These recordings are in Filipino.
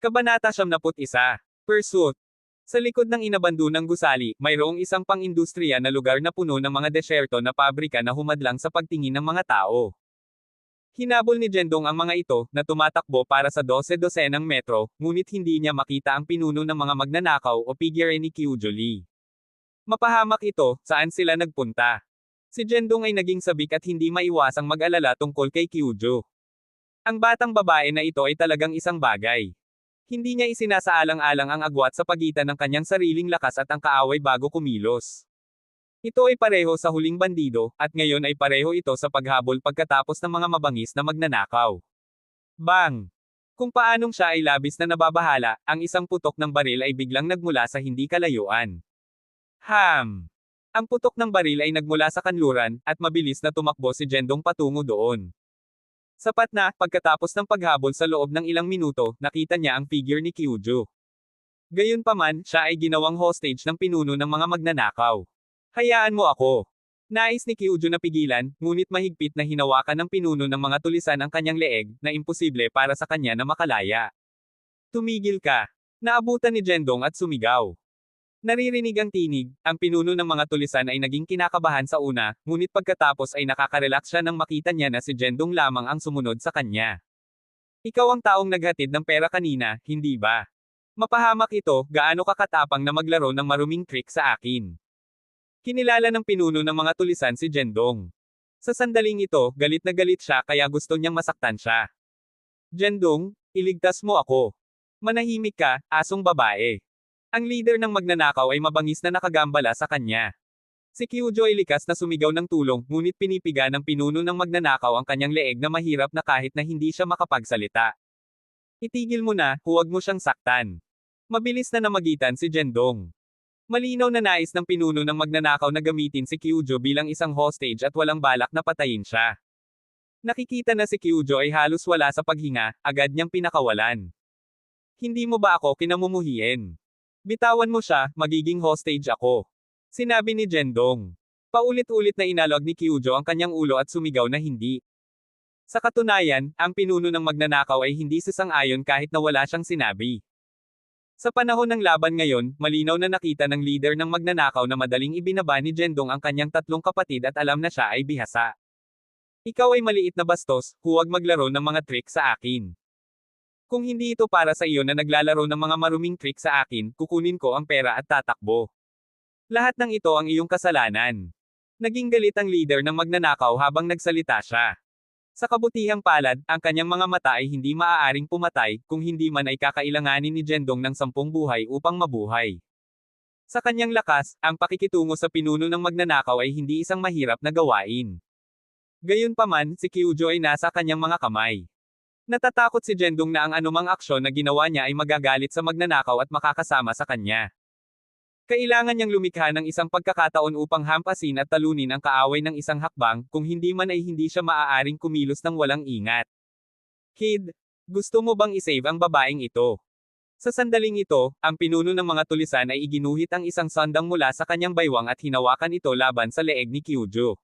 Kabanata 71. Pursuit. Sa likod ng inabandunang gusali, mayroong isang pang-industriya na lugar na puno ng mga desyerto na pabrika na humadlang sa pagtingin ng mga tao. Hinabol ni Jendong ang mga ito, na tumatakbo para sa 12-dosenang metro, ngunit hindi niya makita ang pinuno ng mga magnanakaw o pigire ni Kyujo Lee. Mapahamak ito, saan sila nagpunta. Si Jendong ay naging sabik at hindi maiwasang mag-alala tungkol kay Kyujo. Ang batang babae na ito ay talagang isang bagay. Hindi niya isinasaalang-alang ang agwat sa pagitan ng kanyang sariling lakas at ang kaaway bago kumilos. Ito ay pareho sa huling bandido, at ngayon ay pareho ito sa paghabol pagkatapos ng mga mabangis na magnanakaw. Bang! Kung paanong siya ay labis na nababahala, ang isang putok ng baril ay biglang nagmula sa hindi kalayuan. Ham! Ang putok ng baril ay nagmula sa kanluran, at mabilis na tumakbo si Jendong patungo doon. Sapat na, pagkatapos ng paghabol sa loob ng ilang minuto, nakita niya ang figure ni Kyujo. Gayunpaman, siya ay ginawang hostage ng pinuno ng mga magnanakaw. Hayaan mo ako. Nais ni Kyujo na pigilan, ngunit mahigpit na hinawakan ng pinuno ng mga tulisan ang kanyang leeg, na imposible para sa kanya na makalaya. Tumigil ka. Naabutan ni Jendong at sumigaw. Naririnig ang tinig, ang pinuno ng mga tulisan ay naging kinakabahan sa una, ngunit pagkatapos ay nakaka-relax siya nang makita niya na si Jendong lamang ang sumunod sa kanya. Ikaw ang taong naghatid ng pera kanina, hindi ba? Mapahamak ito, gaano kakatapang na maglaro ng maruming trick sa akin. Kinilala ng pinuno ng mga tulisan si Jendong. Sa sandaling ito, galit na galit siya kaya gusto niyang masaktan siya. Jendong, iligtas mo ako. Manahimik ka, asong babae. Ang leader ng magnanakaw ay mabangis na nakagambala sa kanya. Si Kyujo ay likas na sumigaw ng tulong, ngunit pinipiga ng pinuno ng magnanakaw ang kanyang leeg na mahirap na kahit na hindi siya makapagsalita. Itigil mo na, huwag mo siyang saktan. Mabilis na namagitan si Jendong. Malinaw na nais ng pinuno ng magnanakaw na gamitin si Kyujo bilang isang hostage at walang balak na patayin siya. Nakikita na si Kyujo ay halos wala sa paghinga, agad niyang pinakawalan. Hindi mo ba ako kinamumuhiin? Bitawan mo siya, magiging hostage ako. Sinabi ni Jendong. Paulit-ulit na inalog ni Kyujo ang kanyang ulo at sumigaw na hindi. Sa katunayan, ang pinuno ng magnanakaw ay hindi sasang-ayon kahit na wala siyang sinabi. Sa panahon ng laban ngayon, malinaw na nakita ng leader ng magnanakaw na madaling ibinaba ni Jendong ang kanyang tatlong kapatid at alam na siya ay bihasa. Ikaw ay maliit na bastos, huwag maglaro ng mga trick sa akin. Kung hindi ito para sa iyo na naglalaro ng mga maruming trick sa akin, kukunin ko ang pera at tatakbo. Lahat ng ito ang iyong kasalanan. Naging galit ang leader ng magnanakaw habang nagsalita siya. Sa kabutihang palad, ang kanyang mga mata ay hindi maaaring pumatay, kung hindi man ay kakailanganin ni Jendong ng 10 buhay upang mabuhay. Sa kanyang lakas, ang pakikitungo sa pinuno ng magnanakaw ay hindi isang mahirap na gawain. Gayunpaman, si Kyujo ay nasa kanyang mga kamay. Natatakot si Jendong na ang anumang aksyon na ginawa niya ay magagalit sa magnanakaw at makakasama sa kanya. Kailangan niyang lumikha ng isang pagkakataon upang hampasin at talunin ang kaaway ng isang hakbang, kung hindi man ay hindi siya maaaring kumilos ng walang ingat. Kid, gusto mo bang isave ang babaeng ito? Sa sandaling ito, ang pinuno ng mga tulisan ay iginuhit ang isang sandang mula sa kanyang baywang at hinawakan ito laban sa leeg ni Kyujo.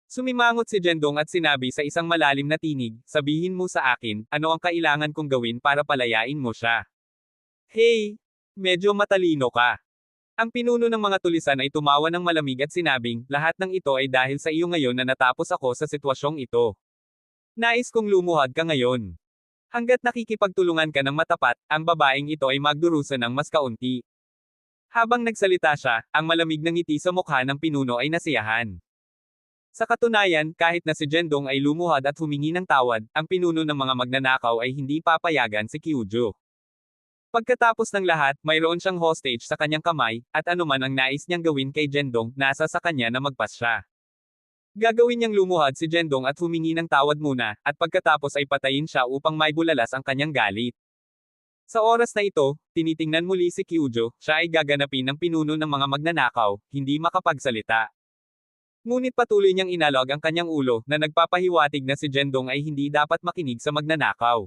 Sumimangot si Jendong at sinabi sa isang malalim na tinig, sabihin mo sa akin, ano ang kailangan kong gawin para palayain mo siya. Hey! Medyo matalino ka. Ang pinuno ng mga tulisan ay tumawa ng malamig at sinabing, lahat ng ito ay dahil sa iyo ngayon na natapos ako sa sitwasyong ito. Nais kong lumuhad ka ngayon. Hanggat nakikipagtulungan ka ng matapat, ang babaeng ito ay magdurusa ng mas kaunti. Habang nagsalita siya, ang malamig na ngiti sa mukha ng pinuno ay nasiyahan. Sa katunayan, kahit na si Jendong ay lumuhad at humingi ng tawad, ang pinuno ng mga magnanakaw ay hindi papayagan si Kyujo. Pagkatapos ng lahat, mayroon siyang hostage sa kanyang kamay, at anuman ang nais niyang gawin kay Jendong, nasa sa kanya na magpas siya. Gagawin niyang lumuhad si Jendong at humingi ng tawad muna, at pagkatapos ay patayin siya upang maibulalas ang kanyang galit. Sa oras na ito, tinitingnan muli si Kyujo, siya ay gaganapin ng pinuno ng mga magnanakaw, hindi makapagsalita. Ngunit patuloy niyang inalog ang kanyang ulo, na nagpapahiwatig na si Jendong ay hindi dapat makinig sa magnanakaw.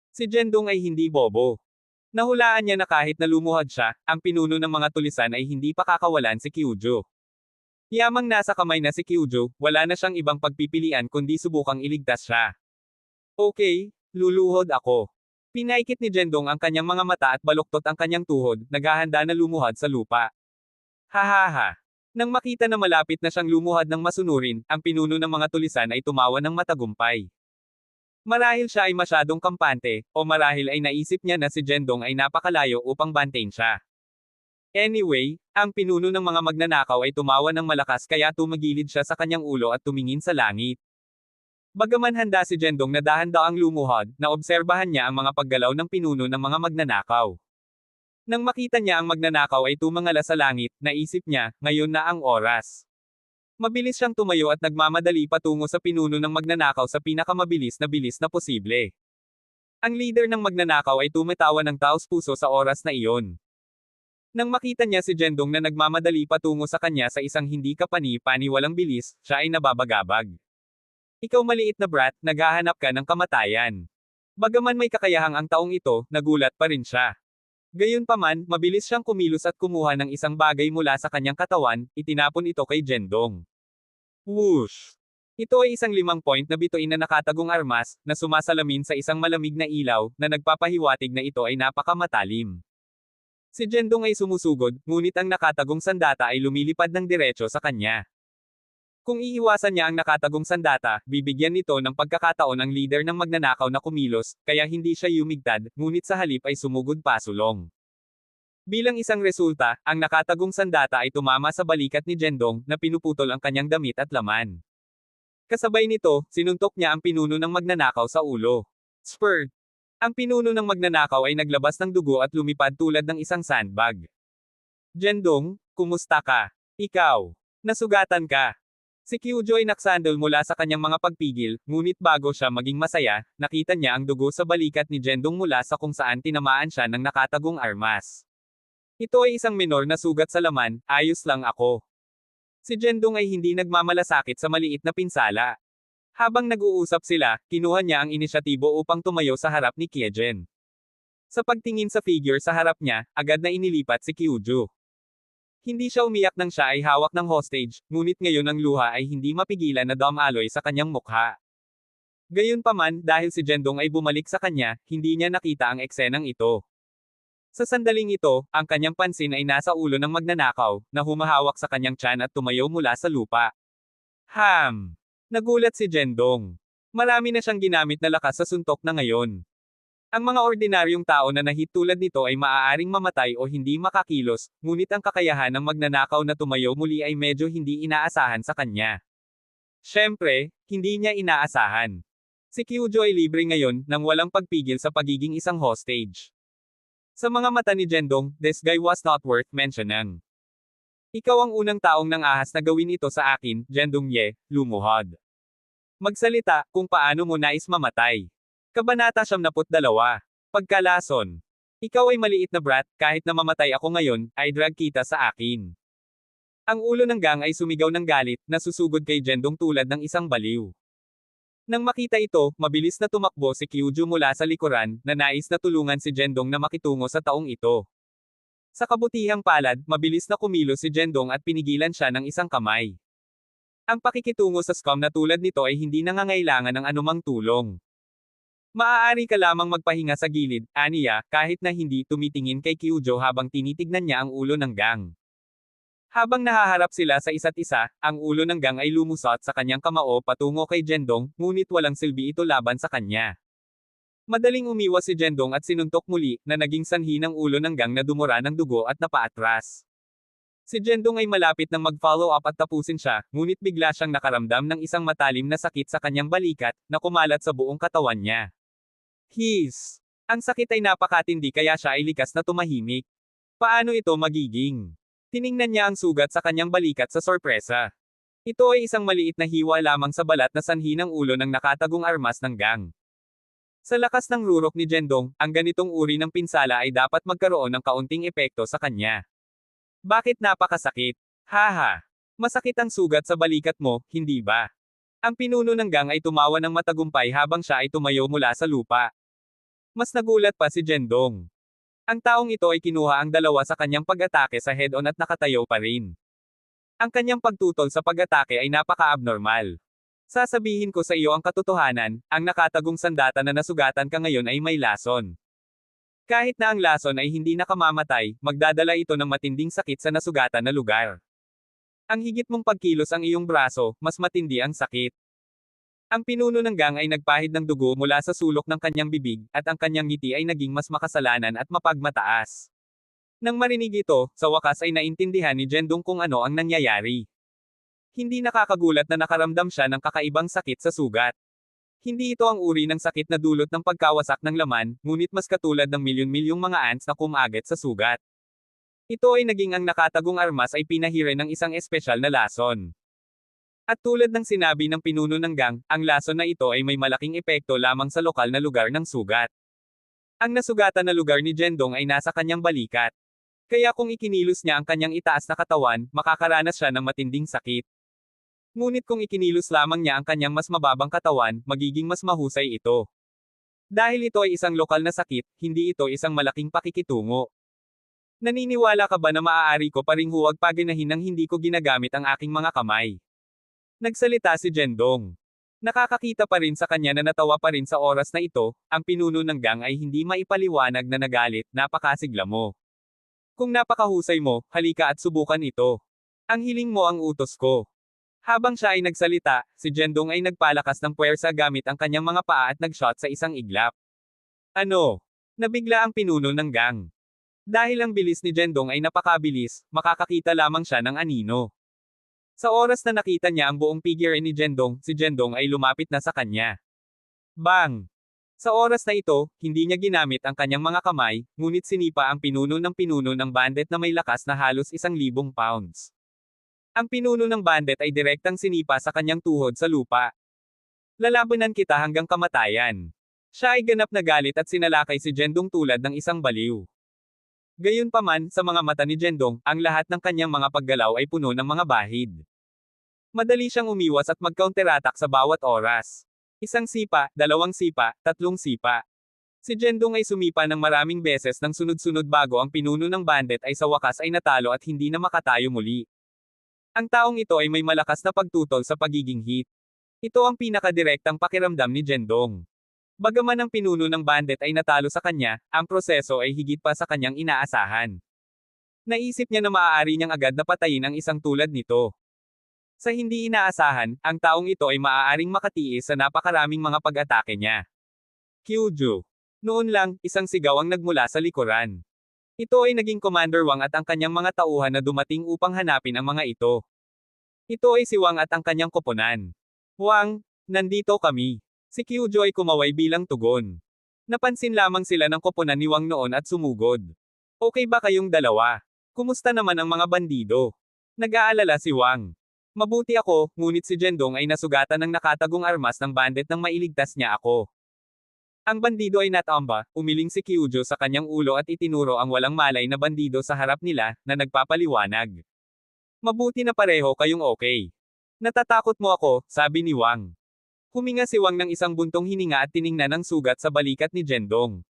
Si Jendong ay hindi bobo. Nahulaan niya na kahit na lumuhad siya, ang pinuno ng mga tulisan ay hindi pa kakawalan si Kyujo. Yamang nasa kamay na si Kyujo, wala na siyang ibang pagpipilian kundi subukang iligtas siya. Okay, luluhod ako. Pinaikit ni Jendong ang kanyang mga mata at baluktot ang kanyang tuhod, naghahanda na lumuhad sa lupa. Hahaha. Nang makita na malapit na siyang lumuhad ng masunurin, ang pinuno ng mga tulisan ay tumawa ng matagumpay. Marahil siya ay masyadong kampante, o marahil ay naisip niya na si Jendong ay napakalayo upang bantayin siya. Anyway, ang pinuno ng mga magnanakaw ay tumawa ng malakas kaya tumagilid siya sa kanyang ulo at tumingin sa langit. Bagaman handa si Jendong na dahan-daang lumuhod, naobserbahan niya ang mga paggalaw ng pinuno ng mga magnanakaw. Nang makita niya ang magnanakaw ay tumangala sa langit, naisip niya, ngayon na ang oras. Mabilis siyang tumayo at nagmamadali patungo sa pinuno ng magnanakaw sa pinakamabilis na bilis na posible. Ang leader ng magnanakaw ay tumatawa ng taos-puso sa oras na iyon. Nang makita niya si Jendong na nagmamadali patungo sa kanya sa isang hindi kapani-paniwalang bilis, siya ay nababagabag. Ikaw maliit na brat, naghahanap ka ng kamatayan. Bagaman may kakayahang ang taong ito, nagulat pa rin siya. Gayunpaman, mabilis siyang kumilos at kumuha ng isang bagay mula sa kanyang katawan, itinapon ito kay Jendong. Whoosh! Ito ay isang 5-point na bituin na nakatagong armas, na sumasalamin sa isang malamig na ilaw, na nagpapahiwatig na ito ay napakamatalim. Si Jendong ay sumusugod, ngunit ang nakatagong sandata ay lumilipad ng diretso sa kanya. Kung iiwasan niya ang nakatagong sandata, bibigyan nito ng pagkakataon ang leader ng magnanakaw na kumilos, kaya hindi siya yumigtad, ngunit sa halip ay sumugod pasulong. Bilang isang resulta, ang nakatagong sandata ay tumama sa balikat ni Jendong, na pinuputol ang kanyang damit at laman. Kasabay nito, sinuntok niya ang pinuno ng magnanakaw sa ulo. Spurt! Ang pinuno ng magnanakaw ay naglabas ng dugo at lumipad tulad ng isang sandbag. Jendong, kumusta ka? Ikaw. Nasugatan ka. Si Kyujo ay naksandal mula sa kanyang mga pagpigil, ngunit bago siya maging masaya, nakita niya ang dugo sa balikat ni Jendong mula sa kung saan tinamaan siya ng nakatagong armas. Ito ay isang menor na sugat sa laman, ayos lang ako. Si Jendong ay hindi nagmamalasakit sa maliit na pinsala. Habang nag-uusap sila, kinuha niya ang inisyatibo upang tumayo sa harap ni Kyejen. Sa pagtingin sa figure sa harap niya, agad na inilipat si Kyujo. Hindi siya umiyak nang siya ay hawak ng hostage, ngunit ngayon ang luha ay hindi mapigilan na dumaloy sa kanyang mukha. Gayunpaman, dahil si Jendong ay bumalik sa kanya, hindi niya nakita ang eksenang ito. Sa sandaling ito, ang kanyang pansin ay nasa ulo ng magnanakaw, na humahawak sa kanyang tiyan at tumayo mula sa lupa. Nagulat si Jendong. Marami na siyang ginamit na lakas sa suntok na ngayon. Ang mga ordinaryong tao na nahit tulad nito ay maaaring mamatay o hindi makakilos, ngunit ang kakayahan ng magnanakaw na tumayo muli ay medyo hindi inaasahan sa kanya. Siyempre, hindi niya inaasahan. Si Kyujo ay libre ngayon, nang walang pagpigil sa pagiging isang hostage. Sa mga mata ni Jendong, this guy was not worth mentioning. Ikaw ang unang taong nang ahas na gawin ito sa akin, Jendong Ye, lumuhod. Magsalita, kung paano mo nais mamatay. Kabanata 72. Pagkalason. Ikaw ay maliit na brat, kahit na mamatay ako ngayon, ay drag kita sa akin. Ang ulo ng gang ay sumigaw ng galit, na susugod kay Jendong tulad ng isang baliw. Nang makita ito, mabilis na tumakbo si Kyujo mula sa likuran, na nais na tulungan si Jendong na makitungo sa taong ito. Sa kabutihang palad, mabilis na kumilos si Jendong at pinigilan siya ng isang kamay. Ang pakikitungo sa scum na tulad nito ay hindi nangangailangan ng anumang tulong. Maaari ka lamang magpahinga sa gilid, aniya, kahit na hindi tumitingin kay Kyujo habang tinitignan niya ang ulo ng gang. Habang nahaharap sila sa isa't isa, ang ulo ng gang ay lumusot sa kanyang kamao patungo kay Jendong, ngunit walang silbi ito laban sa kanya. Madaling umiwas si Jendong at sinuntok muli, na naging sanhi ng ulo ng gang na dumura ng dugo at napaatras. Si Jendong ay malapit nang mag-follow up at tapusin siya, ngunit bigla siyang nakaramdam ng isang matalim na sakit sa kanyang balikat, na kumalat sa buong katawan niya. Ang sakit ay napakatindi kaya siya ay likas na tumahimik. Paano ito magiging? Tiningnan niya ang sugat sa kanyang balikat sa sorpresa. Ito ay isang maliit na hiwa lamang sa balat na sanhi ng ulo ng nakatagong armas ng gang. Sa lakas ng rurok ni Jendong, ang ganitong uri ng pinsala ay dapat magkaroon ng kaunting epekto sa kanya. Bakit napakasakit? Haha! Masakit ang sugat sa balikat mo, hindi ba? Ang pinuno ng gang ay tumawa ng matagumpay habang siya ay tumayo mula sa lupa. Mas nagulat pa si Jendong. Ang taong ito ay kinuha ang dalawa sa kanyang pag-atake sa head-on at nakatayo pa rin. Ang kanyang pagtutol sa pag-atake ay napaka-abnormal. Sasabihin ko sa iyo ang katotohanan, ang nakatagong sandata na nasugatan ka ngayon ay may lason. Kahit na ang lason ay hindi nakamamatay, magdadala ito ng matinding sakit sa nasugatan na lugar. Ang higit mong pagkilos ang iyong braso, mas matindi ang sakit. Ang pinuno ng gang ay nagpahid ng dugo mula sa sulok ng kanyang bibig, at ang kanyang ngiti ay naging mas makasalanan at mapagmataas. Nang marinig ito, sa wakas ay naintindihan ni Jendong kung ano ang nangyayari. Hindi nakakagulat na nakaramdam siya ng kakaibang sakit sa sugat. Hindi ito ang uri ng sakit na dulot ng pagkawasak ng laman, ngunit mas katulad ng milyon-milyong mga ants na kumagit sa sugat. Ito ay naging ang nakatagong armas ay pinahire ng isang espesyal na lason. At tulad ng sinabi ng pinuno ng gang, ang lason na ito ay may malaking epekto lamang sa lokal na lugar ng sugat. Ang nasugatan na lugar ni Jendong ay nasa kanyang balikat. Kaya kung ikinilos niya ang kanyang itaas na katawan, makakaranas siya ng matinding sakit. Ngunit kung ikinilos lamang niya ang kanyang mas mababang katawan, magiging mas mahusay ito. Dahil ito ay isang lokal na sakit, hindi ito isang malaking pakikitungo. Naniniwala ka ba na maaari ko pa ring huwag paginahin nang hindi ko ginagamit ang aking mga kamay? Nagsalita si Jendong. Nakakakita pa rin sa kanya na natawa pa rin sa oras na ito, ang pinuno ng gang ay hindi maipaliwanag na nagalit, napakasigla mo. Kung napakahusay mo, halika at subukan ito. Ang hiling mo ang utos ko. Habang siya ay nagsalita, si Jendong ay nagpalakas ng puwersa gamit ang kanyang mga paa at nagshot sa isang iglap. Ano? Nabigla ang pinuno ng gang. Dahil ang bilis ni Jendong ay napakabilis, makakakita lamang siya ng anino. Sa oras na nakita niya ang buong figure ni Jendong, si Jendong ay lumapit na sa kanya. Bang! Sa oras na ito, hindi niya ginamit ang kanyang mga kamay, ngunit sinipa ang pinuno ng bandit na may lakas na halos 1,000 pounds. Ang pinuno ng bandit ay direktang sinipa sa kanyang tuhod sa lupa. Lalabanan kita hanggang kamatayan. Siya ay ganap na galit at sinalakay si Jendong tulad ng isang baliw. Gayunpaman, sa mga mata ni Jendong, ang lahat ng kanyang mga paggalaw ay puno ng mga bahid. Madali siyang umiwas at mag-counterattack sa bawat oras. 1 sipa, 2 sipa, 3 sipa. Si Jendong ay sumipa ng maraming beses ng sunod-sunod bago ang pinuno ng bandit ay sa wakas ay natalo at hindi na makatayo muli. Ang taong ito ay may malakas na pagtutol sa pagiging hit. Ito ang pinakadirektang pakiramdam ni Jendong. Bagaman ang pinuno ng bandit ay natalo sa kanya, ang proseso ay higit pa sa kanyang inaasahan. Naisip niya na maaari niyang agad na patayin ang isang tulad nito. Sa hindi inaasahan, ang taong ito ay maaaring makatiis sa napakaraming mga pag-atake niya. Kyuju. Noon lang, isang sigaw ang nagmula sa likuran. Ito ay naging Commander Wang at ang kanyang mga tauhan na dumating upang hanapin ang mga ito. Ito ay si Wang at ang kanyang koponan. Wang, nandito kami. Si Kyujo ay kumaway bilang tugon. Napansin lamang sila ng koponan ni Wang noon at sumugod. Okay ba kayong dalawa? Kumusta naman ang mga bandido? Nag-aalala si Wang. Mabuti ako, ngunit si Jendong ay nasugatan ng nakatagong armas ng bandit nang mailigtas niya ako. Ang bandido ay natamba, umiling si Kyujo sa kanyang ulo at itinuro ang walang malay na bandido sa harap nila, na nagpapaliwanag. Mabuti na pareho kayong okay. Natatakot mo ako, sabi ni Wang. Huminga si Wang ng isang buntong hininga at tiningnan ang sugat sa balikat ni Jendong.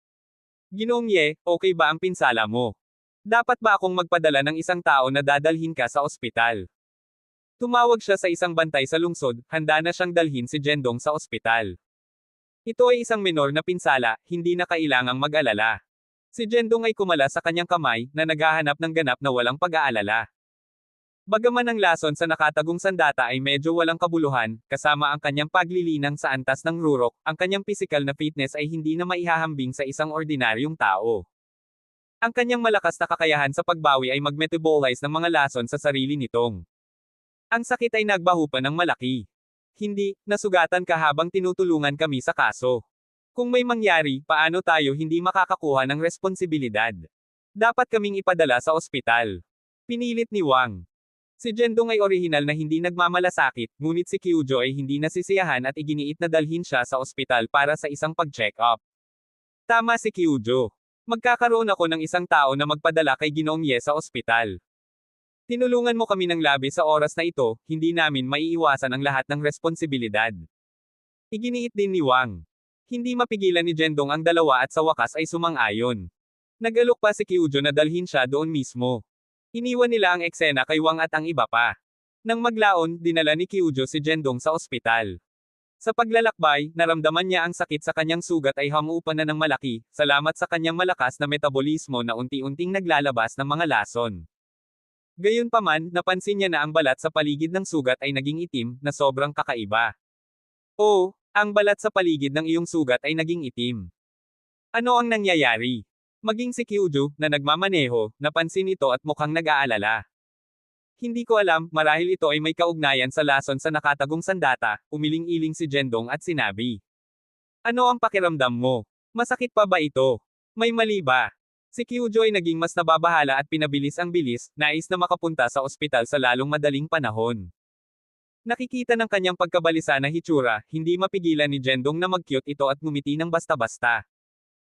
Ginoong Ye, okay ba ang pinsala mo? Dapat ba akong magpadala ng isang tao na dadalhin ka sa ospital? Tumawag siya sa isang bantay sa lungsod, handa na siyang dalhin si Jendong sa ospital. Ito ay isang menor na pinsala, hindi na kailangang mag-alala. Si Jendong ay kumala sa kanyang kamay, na naghahanap ng ganap na walang pag-aalala. Bagaman ang lason sa nakatagong sandata ay medyo walang kabuluhan, kasama ang kanyang paglilinang sa antas ng rurok, ang kanyang pisikal na fitness ay hindi na maihahambing sa isang ordinaryong tao. Ang kanyang malakas na kakayahan sa pagbawi ay mag-metabolize ng mga lason sa sarili nitong. Ang sakit ay nagbaho pa ng malaki. Hindi, nasugatan ka habang tinutulungan kami sa kaso. Kung may mangyari, paano tayo hindi makakakuha ng responsibilidad? Dapat kaming ipadala sa ospital. Pinilit ni Wang. Si Jendong ay orihinal na hindi nagmamalasakit, ngunit si Kyujo ay hindi nasisiyahan at iginiit na dalhin siya sa ospital para sa isang pag-check-up. Tama si Kyujo. Magkakaroon ako ng isang tao na magpadala kay Ginoong Ye sa ospital. Tinulungan mo kami ng labi sa oras na ito, hindi namin maiiwasan ang lahat ng responsibilidad. Iginiit din ni Wang. Hindi mapigilan ni Jendong ang dalawa at sa wakas ay sumang-ayon. Nag-alok pa si Kyujo na dalhin siya doon mismo. Iniwan nila ang eksena kay Wang at ang iba pa. Nang maglaon, dinala ni Kyujo si Jendong sa ospital. Sa paglalakbay, naramdaman niya ang sakit sa kanyang sugat ay hamuupan na ng malaki, salamat sa kanyang malakas na metabolismo na unti-unting naglalabas ng mga lason. Gayunpaman, napansin niya na ang balat sa paligid ng sugat ay naging itim, na sobrang kakaiba. Oo, ang balat sa paligid ng iyong sugat ay naging itim. Ano ang nangyayari? Maging si Kyuju, na nagmamaneho, napansin ito at mukhang nag-aalala. Hindi ko alam, marahil ito ay may kaugnayan sa lason sa nakatagong sandata, umiling-iling si Jendong at sinabi. Ano ang pakiramdam mo? Masakit pa ba ito? May mali ba? Si Kyujo ay naging mas nababahala at pinabilis ang bilis, nais na makapunta sa ospital sa lalong madaling panahon. Nakikita ng kanyang pagkabalisa na hitsura, hindi mapigilan ni Jendong na mag-cute ito at ngumiti ng basta-basta.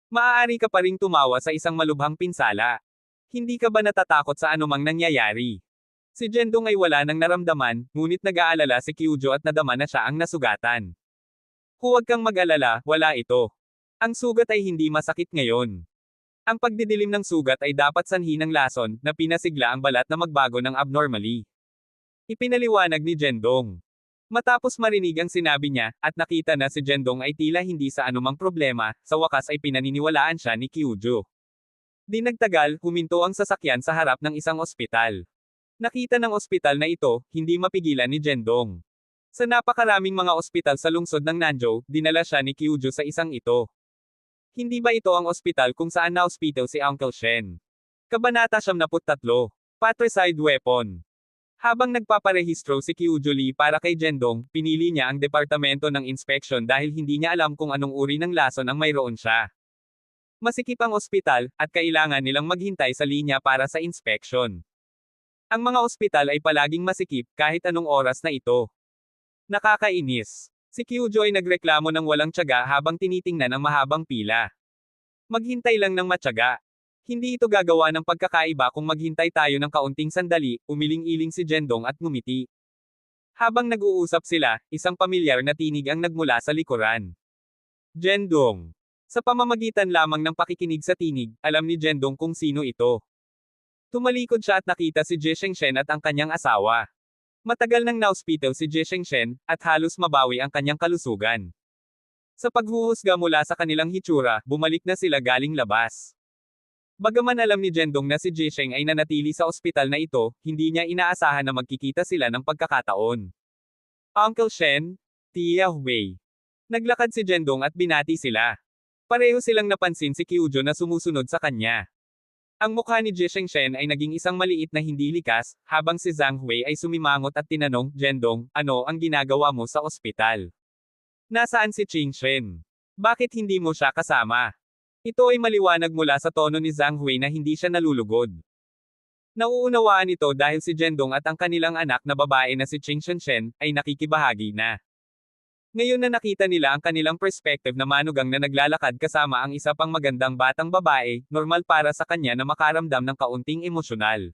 Maaari ka pa ring tumawa sa isang malubhang pinsala. Hindi ka ba natatakot sa anumang nangyayari? Si Jendong ay wala nang naramdaman, ngunit nag-aalala si Kyujo at nadama na siya ang nasugatan. Huwag kang mag-alala, wala ito. Ang sugat ay hindi masakit ngayon. Ang pagdidilim ng sugat ay dapat sanhi ng lason, na pinasigla ang balat na magbago ng abnormally. Ipinaliwanag ni Jendong. Matapos marinig ang sinabi niya, at nakita na si Jendong ay tila hindi sa anumang problema, sa wakas ay pinaniniwalaan siya ni Kyujo. Di nagtagal, huminto ang sasakyan sa harap ng isang ospital. Nakita ng ospital na ito, hindi mapigilan ni Jendong. Sa napakaraming mga ospital sa lungsod ng Nanzhou, dinala siya ni Kyujo sa isang ito. Hindi ba ito ang ospital kung saan na-hospital si Uncle Shen? Kabanata 73. Patricide Weapon. Habang nagpaparehistro si Kyujo Lee para kay Jendong, pinili niya ang departamento ng inspection dahil hindi niya alam kung anong uri ng lason ang mayroon siya. Masikip ang ospital, at kailangan nilang maghintay sa linya para sa inspection. Ang mga ospital ay palaging masikip, kahit anong oras na ito. Nakakainis. Si Kyujo ay nagreklamo ng walang tiyaga habang tinitingnan ang mahabang pila. Maghintay lang ng matyaga. Hindi ito gagawa ng pagkakaiba kung maghintay tayo ng kaunting sandali, umiling-iling si Jendong at ngumiti. Habang nag-uusap sila, isang pamilyar na tinig ang nagmula sa likuran. Jendong. Sa pamamagitan lamang ng pakikinig sa tinig, alam ni Jendong kung sino ito. Tumalikod siya at nakita si Ji Shengshen at ang kanyang asawa. Matagal nang na-hospital si Ji Shengshen, at halos mabawi ang kanyang kalusugan. Sa paghuhusga mula sa kanilang hitsura, bumalik na sila galing labas. Bagaman alam ni Jendong na si Ji Sheng ay nanatili sa ospital na ito, hindi niya inaasahan na magkikita sila ng pagkakataon. Uncle Shen, Tia Wei. Naglakad si Jendong at binati sila. Pareho silang napansin si Kyujo na sumusunod sa kanya. Ang mukha ni Ji Shengshen ay naging isang maliit na hindi likas, habang si Zhang Hui ay sumimangot at tinanong, Jendong, ano ang ginagawa mo sa ospital? Nasaan si Qing Shen? Bakit hindi mo siya kasama? Ito ay maliwanag mula sa tono ni Zhang Hui na hindi siya nalulugod. Nauunawaan ito dahil si Jendong at ang kanilang anak na babae na si Qing Shen ay nakikibahagi na. Ngayon na nakita nila ang kanilang perspective na manugang na naglalakad kasama ang isa pang magandang batang babae, normal para sa kanya na makaramdam ng kaunting emosyonal.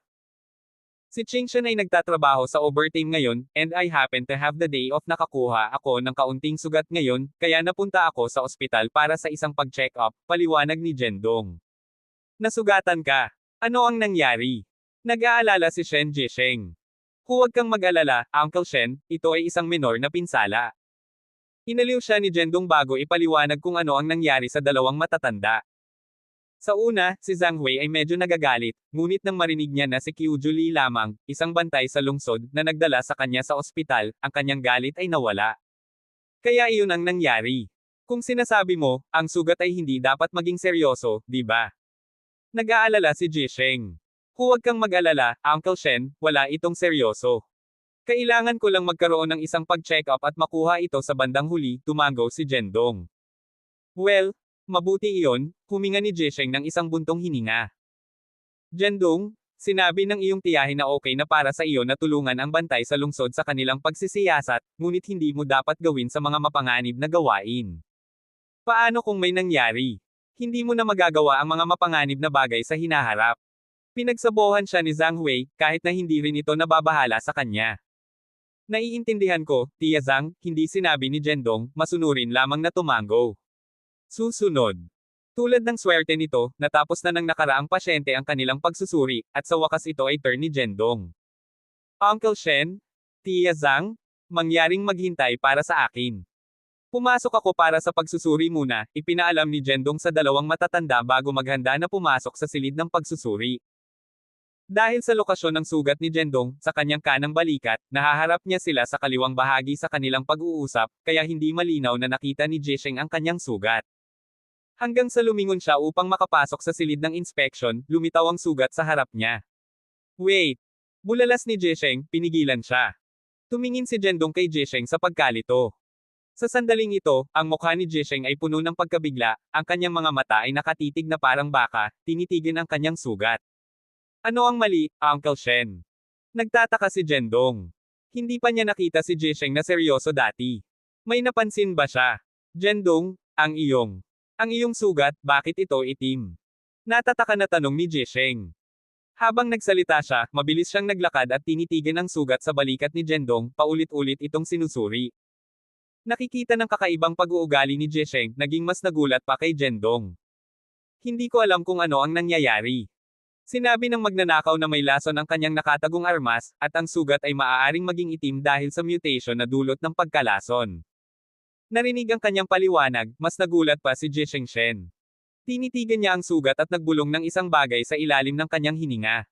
Si Qing Shen ay nagtatrabaho sa overtime ngayon, and I happen to have the day off nakakuha ako ng kaunting sugat ngayon, kaya napunta ako sa ospital para sa isang pag-check up, paliwanag ni Jendong. Nasugatan ka. Ano ang nangyari? Nag-aalala si Shen Jisheng. Huwag kang mag-alala, Uncle Shen, ito ay isang minor na pinsala. Inaliw siya ni Jendong bago ipaliwanag kung ano ang nangyari sa dalawang matatanda. Sa una, si Zhang Hui ay medyo nagagalit, ngunit nang marinig niya na si Kyujo Lee lamang, isang bantay sa lungsod, na nagdala sa kanya sa ospital, ang kanyang galit ay nawala. Kaya iyon ang nangyari. Kung sinasabi mo, ang sugat ay hindi dapat maging seryoso, di ba? Nag-aalala si Jisheng. Huwag kang mag-alala, Uncle Shen, wala itong seryoso. Kailangan ko lang magkaroon ng isang pag-check up at makuha ito sa bandang huli, tumango si Jendong. Well, mabuti iyon, huminga ni Jisheng ng isang buntong hininga. Jendong, sinabi ng iyong tiyahin na okay na para sa iyo na tulungan ang bantay sa lungsod sa kanilang pagsisiyasat, ngunit hindi mo dapat gawin sa mga mapanganib na gawain. Paano kung may nangyari? Hindi mo na magagawa ang mga mapanganib na bagay sa hinaharap. Pinagsabohan siya ni Zhang Hui, kahit na hindi rin ito nababahala sa kanya. Naiintindihan ko, Tia Zhang, hindi sinabi ni Jendong, masunurin lamang na tumango. Susunod. Tulad ng swerte nito, natapos na ng nakaraang pasyente ang kanilang pagsusuri, at sa wakas ito ay turn ni Jendong. Uncle Shen, Tia Zhang, mangyaring maghintay para sa akin. Pumasok ako para sa pagsusuri muna, ipinaalam ni Jendong sa dalawang matatanda bago maghanda na pumasok sa silid ng pagsusuri. Dahil sa lokasyon ng sugat ni Jendong, sa kanyang kanang balikat, nahaharap niya sila sa kaliwang bahagi sa kanilang pag-uusap, kaya hindi malinaw na nakita ni Jisheng ang kanyang sugat. Hanggang sa lumingon siya upang makapasok sa silid ng inspection, lumitaw ang sugat sa harap niya. Wait! Bulalas ni Jisheng, pinigilan siya. Tumingin si Jendong kay Jisheng sa pagkalito. Sa sandaling ito, ang mukha ni Jisheng ay puno ng pagkabigla, ang kanyang mga mata ay nakatitig na parang baka, tinitigan ang kanyang sugat. Ano ang mali, Uncle Shen? Nagtataka si Jendong. Hindi pa niya nakita si Jisheng na seryoso dati. May napansin ba siya? Jendong, ang iyong sugat, bakit ito itim? Natataka na tanong ni Jisheng. Habang nagsalita siya, mabilis siyang naglakad at tinitigan ang sugat sa balikat ni Jendong, paulit-ulit itong sinusuri. Nakikita ng kakaibang pag-uugali ni Jisheng, naging mas nagulat pa kay Jendong. Hindi ko alam kung ano ang nangyayari. Sinabi ng magnanakaw na may lason ang kanyang nakatagong armas, at ang sugat ay maaaring maging itim dahil sa mutation na dulot ng pagkalason. Narinig ang kanyang paliwanag, mas nagulat pa si Jisheng Shen. Tinitigan niya ang sugat at nagbulong ng isang bagay sa ilalim ng kanyang hininga.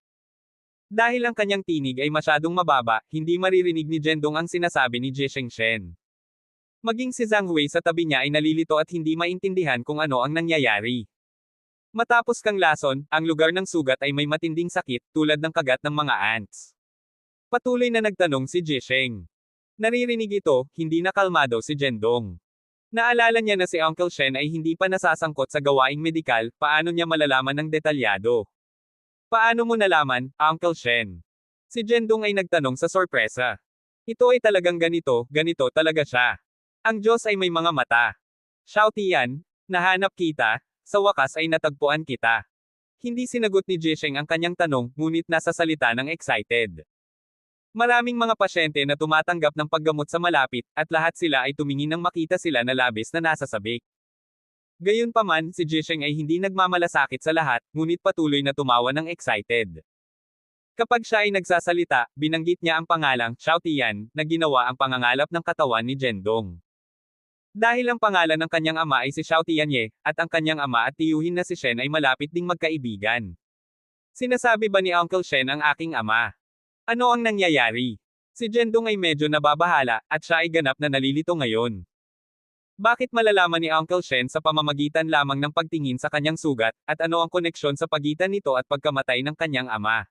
Dahil ang kanyang tinig ay masyadong mababa, hindi maririnig ni Jendong ang sinasabi ni Jisheng Shen. Maging si Zhang Wei sa tabi niya ay nalilito at hindi maintindihan kung ano ang nangyayari. Matapos kang lason, ang lugar ng sugat ay may matinding sakit, tulad ng kagat ng mga ants. Patuloy na nagtanong si Jisheng. Naririnig ito, hindi na kalmado si Jendong. Naalala niya na si Uncle Shen ay hindi pa nasasangkot sa gawaing medikal, paano niya malalaman ng detalyado? Paano mo nalaman, Uncle Shen? Si Jendong ay nagtanong sa sorpresa. Ito ay talagang ganito talaga siya. Ang Diyos ay may mga mata. Xiao Tian, nahanap kita, sa wakas ay natagpuan kita. Hindi sinagot ni Jisheng ang kanyang tanong, ngunit nasa salita ng excited. Maraming mga pasyente na tumatanggap ng paggamot sa malapit, at lahat sila ay tumingin nang makita sila na labis na nasasabik. Gayunpaman, si Jisheng ay hindi nagmamalasakit sa lahat, ngunit patuloy na tumawa ng excited. Kapag siya ay nagsasalita, binanggit niya ang pangalang Xiao Tian, na ginawa ang pangangalap ng katawan ni Jendong. Dahil ang pangalan ng kanyang ama ay si Xiao Tianye, at ang kanyang ama at tiyuhin na si Shen ay malapit ding magkaibigan. Sinasabi ba ni Uncle Shen ang aking ama? Ano ang nangyayari? Si Jendong ay medyo nababahala, at siya ay ganap na nalilito ngayon. Bakit malalaman ni Uncle Shen sa pamamagitan lamang ng pagtingin sa kanyang sugat, at ano ang koneksyon sa pagitan nito at pagkamatay ng kanyang ama?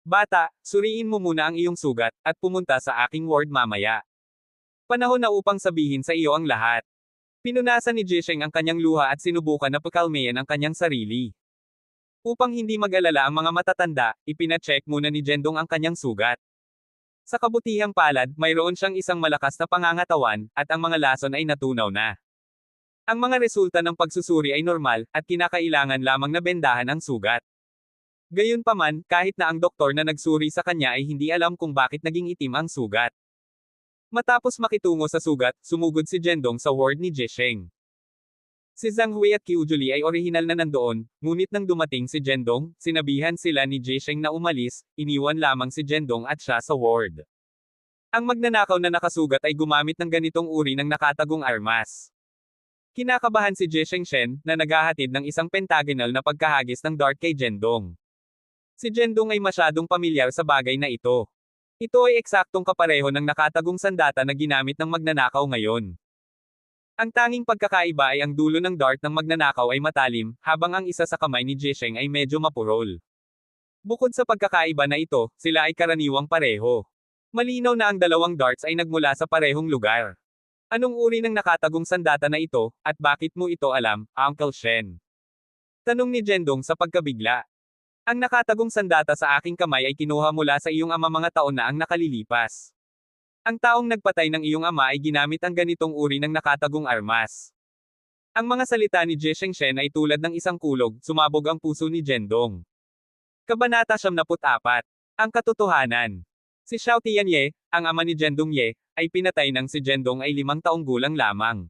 Bata, suriin mo muna ang iyong sugat, at pumunta sa aking ward mamaya. Panahon na upang sabihin sa iyo ang lahat. Pinunasan ni Jisheng ang kanyang luha at sinubukan na pakalmayan ang kanyang sarili. Upang hindi mag-alala ang mga matatanda, ipina-check muna ni Jendong ang kanyang sugat. Sa kabutihang palad, mayroon siyang isang malakas na pangangatawan, at ang mga lason ay natunaw na. Ang mga resulta ng pagsusuri ay normal, at kinakailangan lamang na bendahan ang sugat. Gayunpaman, kahit na ang doktor na nagsuri sa kanya ay hindi alam kung bakit naging itim ang sugat. Matapos makitungo sa sugat, sumugod si Jendong sa ward ni Jisheng. Si Zhang Hui at Qiu Juli ay orihinal na nandoon, ngunit nang dumating si Jendong, sinabihan sila ni Jisheng na umalis, iniwan lamang si Jendong at siya sa ward. Ang magnanakaw na nakasugat ay gumamit ng ganitong uri ng nakatagong armas. Kinakabahan si Jisheng Shen, na naghahatid ng isang pentagonal na pagkahagis ng dart kay Jendong. Si Jendong ay masyadong pamilyar sa bagay na ito. Ito ay eksaktong kapareho ng nakatagong sandata na ginamit ng magnanakaw ngayon. Ang tanging pagkakaiba ay ang dulo ng dart ng magnanakaw ay matalim, habang ang isa sa kamay ni Jisheng ay medyo mapurol. Bukod sa pagkakaiba na ito, sila ay karaniwang pareho. Malinaw na ang dalawang darts ay nagmula sa parehong lugar. Anong uri ng nakatagong sandata na ito, at bakit mo ito alam, Uncle Shen? Tanong ni Jendong sa pagkabigla. Ang nakatagong sandata sa aking kamay ay kinuha mula sa iyong ama mga taon na ang nakalilipas. Ang taong nagpatay ng iyong ama ay ginamit ang ganitong uri ng nakatagong armas. Ang mga salita ni Jisheng Shen ay tulad ng isang kulog, sumabog ang puso ni Jendong. Kabanata 74. Ang katotohanan. Si Xiao Tianye, ang ama ni Jendong Ye, ay pinatay nang si Jendong ay 5 taong gulang lamang.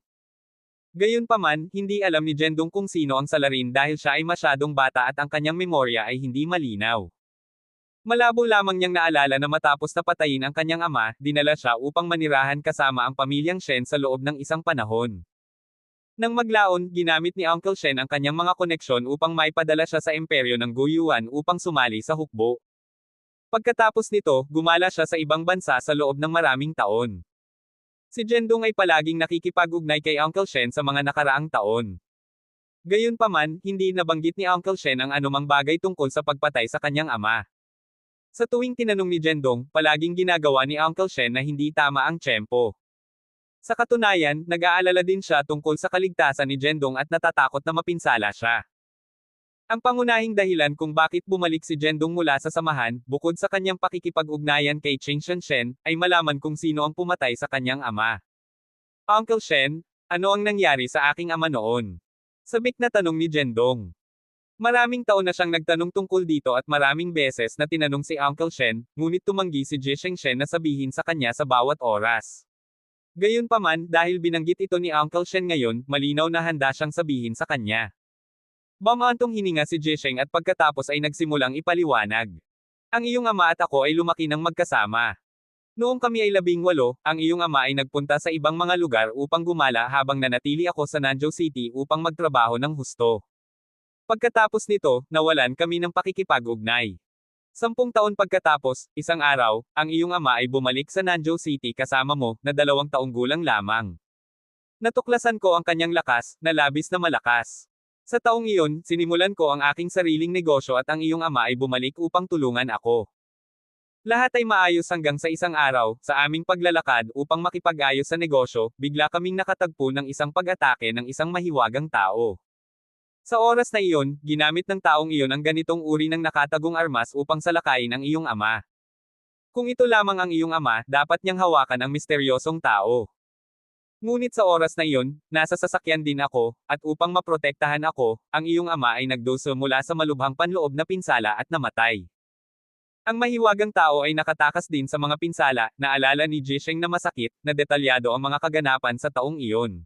Gayunpaman, hindi alam ni Jendong kung sino ang salarin dahil siya ay masyadong bata at ang kanyang memorya ay hindi malinaw. Malabo lamang niyang naalala na matapos na patayin ang kanyang ama, dinala siya upang manirahan kasama ang pamilyang Shen sa loob ng isang panahon. Nang maglaon, ginamit ni Uncle Shen ang kanyang mga koneksyon upang maipadala siya sa imperyo ng Guyuan upang sumali sa hukbo. Pagkatapos nito, gumala siya sa ibang bansa sa loob ng maraming taon. Si Zhendong ay palaging nakikipag-ugnay kay Uncle Shen sa mga nakaraang taon. Gayunpaman, hindi nabanggit ni Uncle Shen ang anumang bagay tungkol sa pagpatay sa kanyang ama. Sa tuwing tinanong ni Zhendong, palaging ginagawa ni Uncle Shen na hindi tama ang tiyempo. Sa katunayan, nag-aalala din siya tungkol sa kaligtasan ni Zhendong at natatakot na mapinsala siya. Ang pangunahing dahilan kung bakit bumalik si Zhendong mula sa samahan, bukod sa kanyang pakikipag-ugnayan kay Qing Shen, ay malaman kung sino ang pumatay sa kanyang ama. Uncle Shen, ano ang nangyari sa aking ama noon? Sabik na tanong ni Zhendong. Maraming taon na siyang nagtanong tungkol dito at maraming beses na tinanong si Uncle Shen, ngunit tumanggi si Jisheng Shen na sabihin sa kanya sa bawat oras. Gayunpaman, dahil binanggit ito ni Uncle Shen ngayon, malinaw na handa siyang sabihin sa kanya. Bumantong hininga si Jisheng at pagkatapos ay nagsimulang ipaliwanag. Ang iyong ama at ako ay lumaki ng magkasama. Noong kami ay 18, ang iyong ama ay nagpunta sa ibang mga lugar upang gumala habang nanatili ako sa Nanzhou City upang magtrabaho ng husto. Pagkatapos nito, nawalan kami ng pakikipag-ugnay. 10 taon pagkatapos, isang araw, ang iyong ama ay bumalik sa Nanzhou City kasama mo, na 2 taong gulang lamang. Natuklasan ko ang kanyang lakas, na labis na malakas. Sa taong iyon, sinimulan ko ang aking sariling negosyo at ang iyong ama ay bumalik upang tulungan ako. Lahat ay maayos hanggang sa isang araw, sa aming paglalakad upang makipag-ayos sa negosyo, bigla kaming nakatagpo ng isang pag-atake ng isang mahiwagang tao. Sa oras na iyon, ginamit ng taong iyon ang ganitong uri ng nakatagong armas upang salakayin ang iyong ama. Kung ito lamang ang iyong ama, dapat niyang hawakan ang misteryosong tao. Ngunit sa oras na iyon, nasa sasakyan din ako, at upang maprotektahan ako, ang iyong ama ay nagduso mula sa malubhang panloob na pinsala at namatay. Ang mahiwagang tao ay nakatakas din sa mga pinsala, naalala ni Jisheng na masakit, na detalyado ang mga kaganapan sa taong iyon.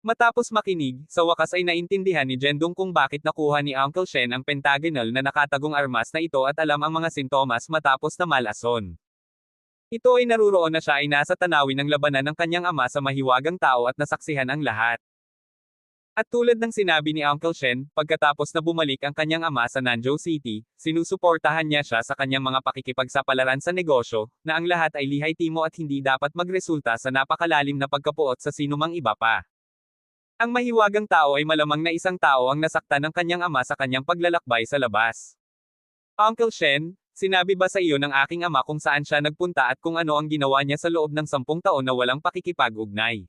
Matapos makinig, sa wakas ay naintindihan ni Zhendong kung bakit nakuha ni Uncle Shen ang pentagonal na nakatagong armas na ito at alam ang mga sintomas matapos na malason. Ito ay naruroon na siya ay nasa tanawin ng labanan ng kanyang ama sa mahiwagang tao at nasaksihan ang lahat. At tulad ng sinabi ni Uncle Shen, pagkatapos na bumalik ang kanyang ama sa Nanzhou City, sinusuportahan niya siya sa kanyang mga pakikipagsapalaran sa negosyo, na ang lahat ay lihay-timo at hindi dapat magresulta sa napakalalim na pagkapuot sa sinumang iba pa. Ang mahiwagang tao ay malamang na isang tao ang nasaktan ng kanyang ama sa kanyang paglalakbay sa labas. Uncle Shen, sinabi ba sa iyo ng aking ama kung saan siya nagpunta at kung ano ang ginawa niya sa loob ng 10 taon na walang pakikipag-ugnay?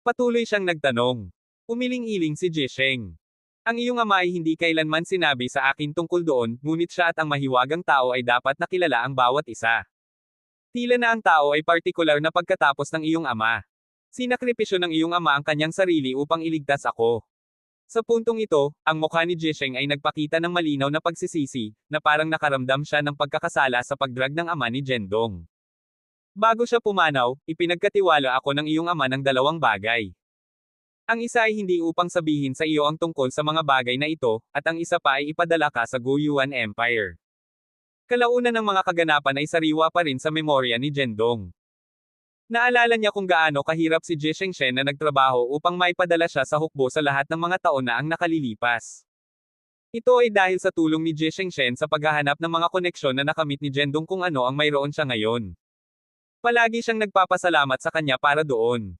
Patuloy siyang nagtanong. Umiling-iling si Jisheng. Ang iyong ama ay hindi kailanman sinabi sa akin tungkol doon, ngunit siya at ang mahiwagang tao ay dapat nakilala ang bawat isa. Tila na ang tao ay partikular na pagkatapos ng iyong ama. Sinakripisyo ng iyong ama ang kanyang sarili upang iligtas ako. Sa puntong ito, ang mukha ni Jisheng ay nagpakita ng malinaw na pagsisisi, na parang nakaramdam siya ng pagkakasala sa pagdrag ng ama ni Zhendong. Bago siya pumanaw, ipinagkatiwala ako ng iyong ama ng 2 bagay. Ang isa ay hindi upang sabihin sa iyo ang tungkol sa mga bagay na ito, at ang isa pa ay ipadala ka sa Guyuan Empire. Kalaunan ng mga kaganapan ay sariwa pa rin sa memorya ni Zhendong. Naalala niya kung gaano kahirap si Jisheng Shen na nagtrabaho upang maipadala siya sa hukbo sa lahat ng mga taon na ang nakalilipas. Ito ay dahil sa tulong ni Jisheng Shen sa paghahanap ng mga koneksyon na nakamit ni Zhendong kung ano ang mayroon siya ngayon. Palagi siyang nagpapasalamat sa kanya para doon.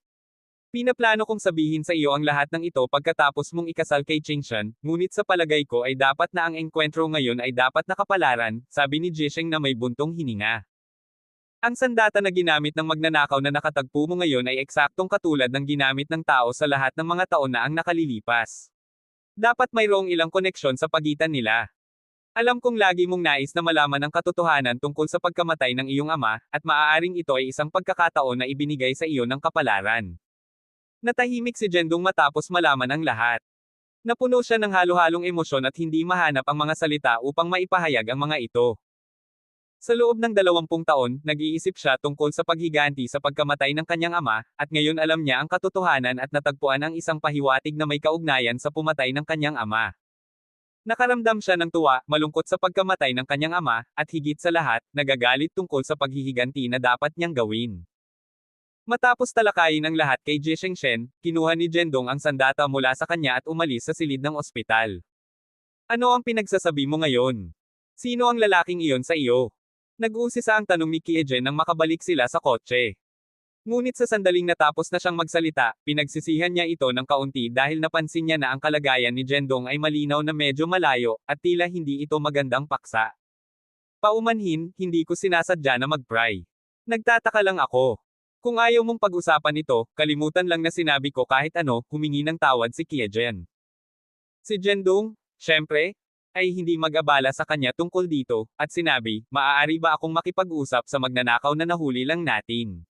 Pinaplano kong sabihin sa iyo ang lahat ng ito pagkatapos mong ikasal kay Qingshan, ngunit sa palagay ko ay dapat na ang engkwentro ngayon ay dapat nakapalaran, sabi ni Jisheng na may buntong hininga. Ang sandata na ginamit ng magnanakaw na nakatagpo mo ngayon ay eksaktong katulad ng ginamit ng tao sa lahat ng mga taon na ang nakalilipas. Dapat mayroong ilang koneksyon sa pagitan nila. Alam kong lagi mong nais na malaman ang katotohanan tungkol sa pagkamatay ng iyong ama, at maaaring ito ay isang pagkakataon na ibinigay sa iyo ng kapalaran. Natahimik si Zhendong matapos malaman ang lahat. Napuno siya ng halo-halong emosyon at hindi mahanap ang mga salita upang maipahayag ang mga ito. Sa loob ng 20 taon, nag-iisip siya tungkol sa paghiganti sa pagkamatay ng kanyang ama, at ngayon alam niya ang katotohanan at natagpuan ang isang pahiwatig na may kaugnayan sa pumatay ng kanyang ama. Nakaramdam siya ng tuwa, malungkot sa pagkamatay ng kanyang ama, at higit sa lahat, nagagalit tungkol sa paghihiganti na dapat niyang gawin. Matapos talakayin ang lahat kay Ji Shengshen, kinuha ni Jendong ang sandata mula sa kanya at umalis sa silid ng ospital. Ano ang pinagsasabi mo ngayon? Sino ang lalaking iyon sa iyo? Nag-uusisa ang tanong ni Kiejen nang makabalik sila sa kotse. Ngunit sa sandaling natapos na siyang magsalita, pinagsisihan niya ito ng kaunti dahil napansin niya na ang kalagayan ni Jendong ay malinaw na medyo malayo, at tila hindi ito magandang paksa. Paumanhin, hindi ko sinasadya na mag-pry. Nagtataka lang ako. Kung ayaw mong pag-usapan ito, kalimutan lang na sinabi ko kahit ano, humingi ng tawad si Kiejen. Si Jendong, syempre, ay hindi mag-abala sa kanya tungkol dito, at sinabi, maaari ba akong makipag-usap sa magnanakaw na nahuli lang natin?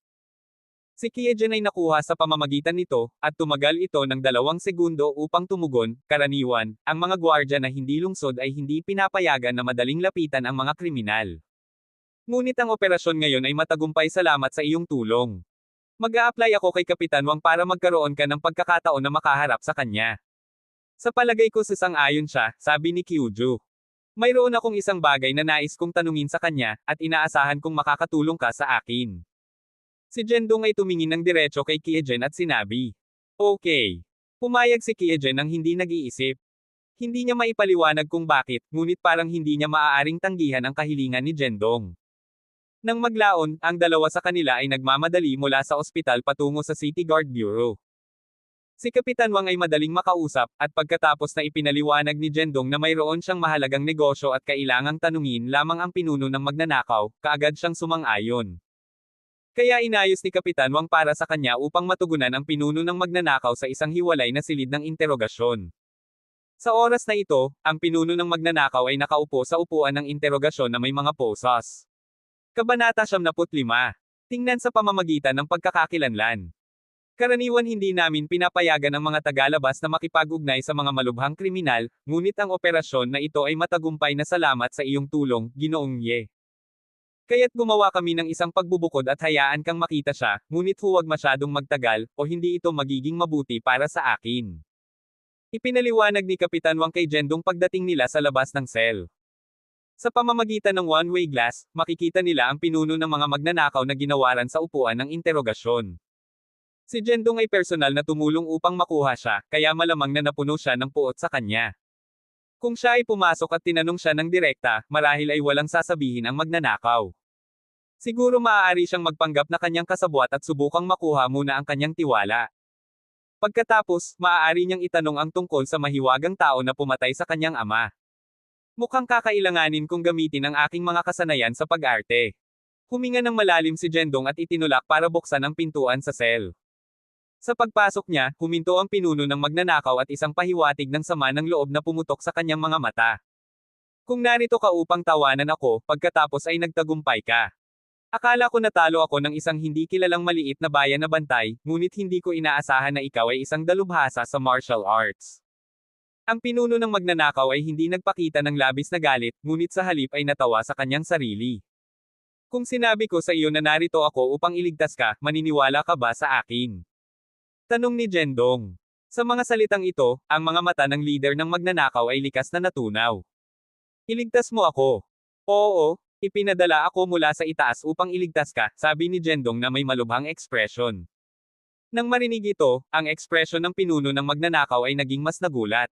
Si Kiejen ay nakuha sa pamamagitan nito, at tumagal ito ng 2 segundo upang tumugon. Karaniwan, ang mga gwardya na hindi lungsod ay hindi pinapayagan na madaling lapitan ang mga kriminal. Ngunit ang operasyon ngayon ay matagumpay salamat sa iyong tulong. Mag-a-apply ako kay Kapitan Wang para magkaroon ka ng pagkakataon na makaharap sa kanya. Sa palagay ko sasang-ayon siya, sabi ni Kyuju. Mayroon akong isang bagay na nais kong tanungin sa kanya, at inaasahan kong makakatulong ka sa akin. Si Jendong ay tumingin ng diretso kay Kiejen at sinabi. Okay. Pumayag si Kiejen nang hindi nag-iisip. Hindi niya maipaliwanag kung bakit, ngunit parang hindi niya maaaring tanggihan ang kahilingan ni Jendong. Nang maglaon, ang 2 sa kanila ay nagmamadali mula sa ospital patungo sa City Guard Bureau. Si Kapitan Wang ay madaling makausap, at pagkatapos na ipinaliwanag ni Jendong na mayroon siyang mahalagang negosyo at kailangang tanungin lamang ang pinuno ng magnanakaw, kaagad siyang sumang-ayon. Kaya inayos ni Kapitan Wang para sa kanya upang matugunan ang pinuno ng magnanakaw sa isang hiwalay na silid ng interogasyon. Sa oras na ito, ang pinuno ng magnanakaw ay nakaupo sa upuan ng interogasyon na may mga posas. Kabanata 75. Tingnan sa pamamagitan ng pagkakakilanlan. Karaniwan hindi namin pinapayagan ang mga tagalabas na makipag-ugnay sa mga malubhang kriminal, ngunit ang operasyon na ito ay matagumpay na salamat sa iyong tulong, Ginoong Ye. Kaya't gumawa kami ng isang pagbubukod at hayaan kang makita siya, ngunit huwag masyadong magtagal, o hindi ito magiging mabuti para sa akin. Ipinaliwanag ni Kapitan Wang kay Jendong pagdating nila sa labas ng cell. Sa pamamagitan ng one-way glass, makikita nila ang pinuno ng mga magnanakaw na ginawaran sa upuan ng interogasyon. Si Jendong ay personal na tumulong upang makuha siya, kaya malamang na napuno siya ng puot sa kanya. Kung siya ay pumasok at tinanong siya ng direkta, marahil ay walang sasabihin ang magnanakaw. Siguro maaari siyang magpanggap na kanyang kasabwat at subukang makuha muna ang kanyang tiwala. Pagkatapos, maaari niyang itanong ang tungkol sa mahiwagang tao na pumatay sa kanyang ama. Mukhang kakailanganin kong gamitin ang aking mga kasanayan sa pag-arte. Huminga ng malalim si Jendong at itinulak para buksan ang pintuan sa cell. Sa pagpasok niya, huminto ang pinuno ng magnanakaw at isang pahiwatig ng sama ng loob na pumutok sa kanyang mga mata. Kung narito ka upang tawanan ako, pagkatapos ay nagtagumpay ka. Akala ko natalo ako ng isang hindi kilalang maliit na bayan na bantay, ngunit hindi ko inaasahan na ikaw ay isang dalubhasa sa martial arts. Ang pinuno ng magnanakaw ay hindi nagpakita ng labis na galit, ngunit sa halip ay natawa sa kanyang sarili. Kung sinabi ko sa iyo na narito ako upang iligtas ka, maniniwala ka ba sa akin? Tanong ni Jendong. Sa mga salitang ito, ang mga mata ng leader ng magnanakaw ay likas na natunaw. Iligtas mo ako. Oo. Ipinadala ako mula sa itaas upang iligtas ka, sabi ni Jendong na may malubhang ekspresyon. Nang marinig ito, ang ekspresyon ng pinuno ng magnanakaw ay naging mas nagulat.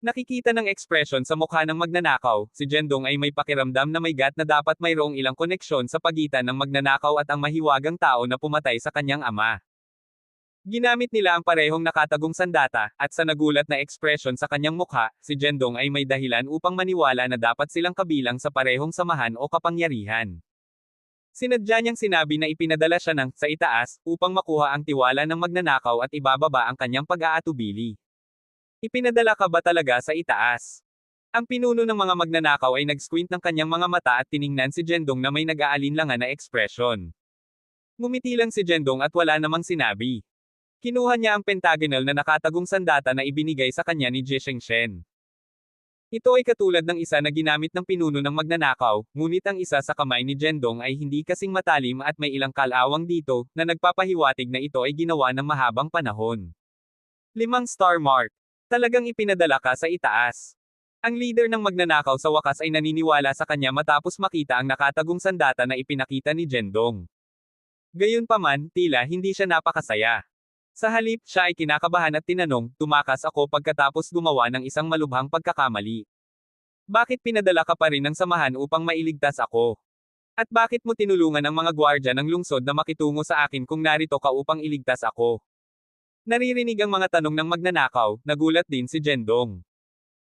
Nakikita ng ekspresyon sa mukha ng magnanakaw, si Jendong ay may pakiramdam na may gat na dapat mayroong ilang koneksyon sa pagitan ng magnanakaw at ang mahiwagang tao na pumatay sa kanyang ama. Ginamit nila ang parehong nakatagong sandata, at sa nagulat na ekspresyon sa kanyang mukha, si Jendong ay may dahilan upang maniwala na dapat silang kabilang sa parehong samahan o kapangyarihan. Sinadya niyang sinabi na ipinadala siya sa itaas, upang makuha ang tiwala ng magnanakaw at ibababa ang kanyang pag-aatubili. Ipinadala ka ba talaga sa itaas? Ang pinuno ng mga magnanakaw ay nag-squint ng kanyang mga mata at tiningnan si Jendong na may nag-aalinlangan na ekspresyon. Ngumiti lang si Jendong at wala namang sinabi. Kinuha niya ang pentagonal na nakatagong sandata na ibinigay sa kanya ni Ji Shengshen. Ito ay katulad ng isa na ginamit ng pinuno ng magnanakaw, ngunit ang isa sa kamay ni Jendong ay hindi kasing matalim at may ilang kalawang dito, na nagpapahiwatig na ito ay ginawa ng mahabang panahon. 5 star mark. Talagang ipinadala ka sa itaas. Ang leader ng magnanakaw sa wakas ay naniniwala sa kanya matapos makita ang nakatagong sandata na ipinakita ni Jendong. Gayunpaman, tila hindi siya napakasaya. Sa halip, siya ay kinakabahan at tinanong, tumakas ako pagkatapos gumawa ng isang malubhang pagkakamali. Bakit pinadala ka pa rin ng samahan upang mailigtas ako? At bakit mo tinulungan ang mga gwardya ng lungsod na makitungo sa akin kung narito ka upang iligtas ako? Naririnig ang mga tanong ng magnanakaw, nagulat din si Jendong.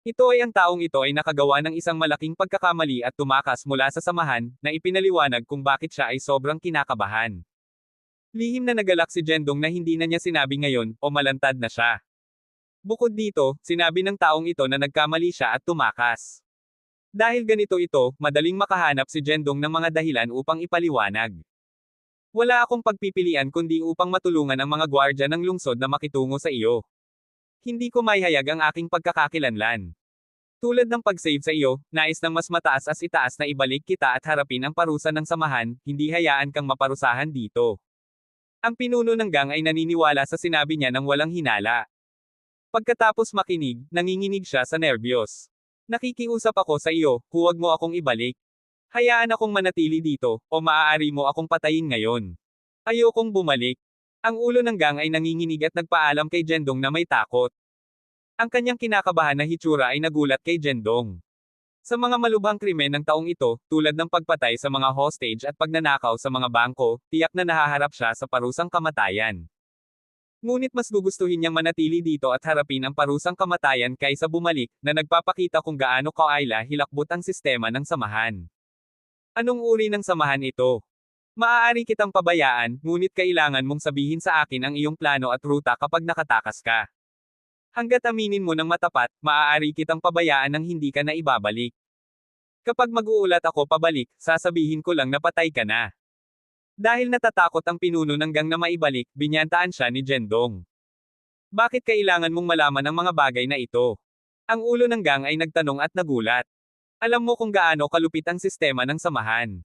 Ito ay ang taong ito ay nakagawa ng isang malaking pagkakamali at tumakas mula sa samahan, na ipinaliwanag kung bakit siya ay sobrang kinakabahan. Lihim na nagalak si Jendong na hindi na niya sinabi ngayon, o malantad na siya. Bukod dito, sinabi ng taong ito na nagkamali siya at tumakas. Dahil ganito ito, madaling makahanap si Jendong ng mga dahilan upang ipaliwanag. Wala akong pagpipilian kundi upang matulungan ang mga gwardya ng lungsod na makitungo sa iyo. Hindi ko maihayag ang aking pagkakakilanlan. Tulad ng pag-save sa iyo, nais ng mas mataas as itaas na ibalik kita at harapin ang parusa ng samahan, hindi hayaan kang maparusahan dito. Ang pinuno ng gang ay naniniwala sa sinabi niya nang walang hinala. Pagkatapos makinig, nanginginig siya sa nerbiyos. Nakikiusap ako sa iyo, huwag mo akong ibalik. Hayaan akong manatili dito, o maaari mo akong patayin ngayon. Ayokong bumalik. Ang ulo ng gang ay nanginginig at nagpaalam kay Jendong na may takot. Ang kanyang kinakabahan na hitsura ay nagulat kay Jendong. Sa mga malubhang krimen ng taong ito, tulad ng pagpatay sa mga hostage at pagnanakaw sa mga bangko, tiyak na nahaharap siya sa parusang kamatayan. Ngunit mas gugustuhin niyang manatili dito at harapin ang parusang kamatayan kaysa bumalik, na nagpapakita kung gaano kaayla hilakbot ang sistema ng samahan. Anong uri ng samahan ito? Maaari kitang pabayaan, ngunit kailangan mong sabihin sa akin ang iyong plano at ruta kapag nakatakas ka. Hanggat aminin mo ng matapat, maaari kitang pabayaan nang hindi ka na ibabalik. Kapag mag-uulat ako pabalik, sasabihin ko lang na patay ka na. Dahil natatakot ang pinuno ng gang na maibalik, binyantaan siya ni Jendong. Bakit kailangan mong malaman ang mga bagay na ito? Ang ulo ng gang ay nagtanong at nagulat. Alam mo kung gaano kalupit ang sistema ng samahan.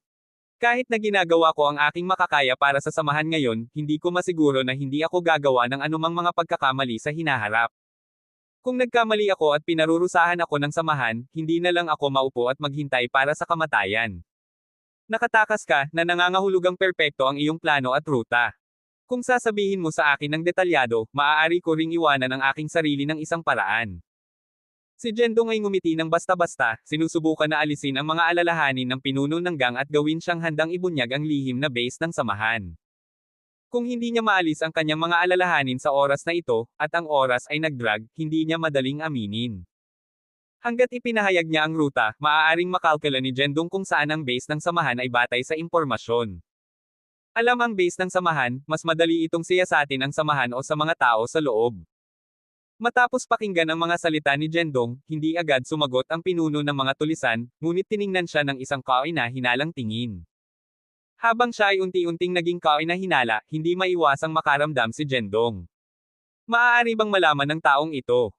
Kahit na ginagawa ko ang aking makakaya para sa samahan ngayon, hindi ko masiguro na hindi ako gagawa ng anumang mga pagkakamali sa hinaharap. Kung nagkamali ako at pinarurusahan ako ng samahan, hindi na lang ako maupo at maghintay para sa kamatayan. Nakatakas ka, na nangangahulugang perpekto ang iyong plano at ruta. Kung sasabihin mo sa akin ng detalyado, maaari ko ring iwanan ang aking sarili ng isang paraan. Si Jendong ay ngumiti ng basta-basta, sinusubukan na alisin ang mga alalahanin ng pinuno ng gang at gawin siyang handang ibunyag ang lihim na base ng samahan. Kung hindi niya maalis ang kanyang mga alalahanin sa oras na ito, at ang oras ay nagdrag, hindi niya madaling aminin. Hanggat ipinahayag niya ang ruta, maaaring makalkula ni Jendong kung saan ang base ng samahan ay batay sa impormasyon. Alam ang base ng samahan, mas madali itong siyasatin ang samahan o sa mga tao sa loob. Matapos pakinggan ang mga salita ni Jendong, hindi agad sumagot ang pinuno ng mga tulisan, ngunit tiningnan siya ng isang kaina-hinalang tingin. Habang siya ay unti-unting naging kaina-hinala, hindi maiwasang makaramdam si Jendong. Maaari bang malaman ng taong ito?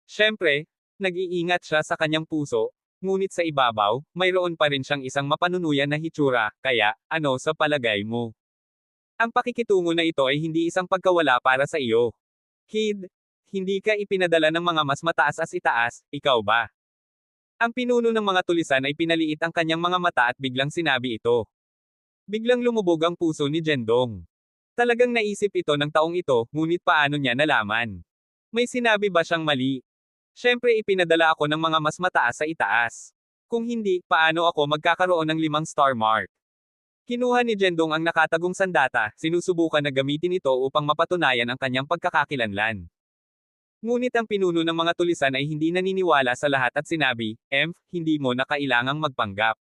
Siyempre, nag-iingat siya sa kanyang puso, ngunit sa ibabaw, mayroon pa rin siyang isang mapanunuyan na hitsura, kaya, ano sa palagay mo? Ang pakikitungo na ito ay hindi isang pagkawala para sa iyo. Kid, hindi ka ipinadala ng mga mas mataas as itaas, ikaw ba? Ang pinuno ng mga tulisan ay pinaliit ang kanyang mga mata at biglang sinabi ito. Biglang lumubog ang puso ni Jendong. Talagang naisip ito ng taong ito, ngunit paano niya nalaman? May sinabi ba siyang mali? Siyempre ipinadala ako ng mga mas mataas sa itaas. Kung hindi, paano ako magkakaroon ng 5-star mark? Kinuha ni Jendong ang nakatagong sandata, sinusubukan na gamitin ito upang mapatunayan ang kanyang pagkakakilanlan. Ngunit ang pinuno ng mga tulisan ay hindi naniniwala sa lahat at sinabi, hindi mo na kailangang magpanggap.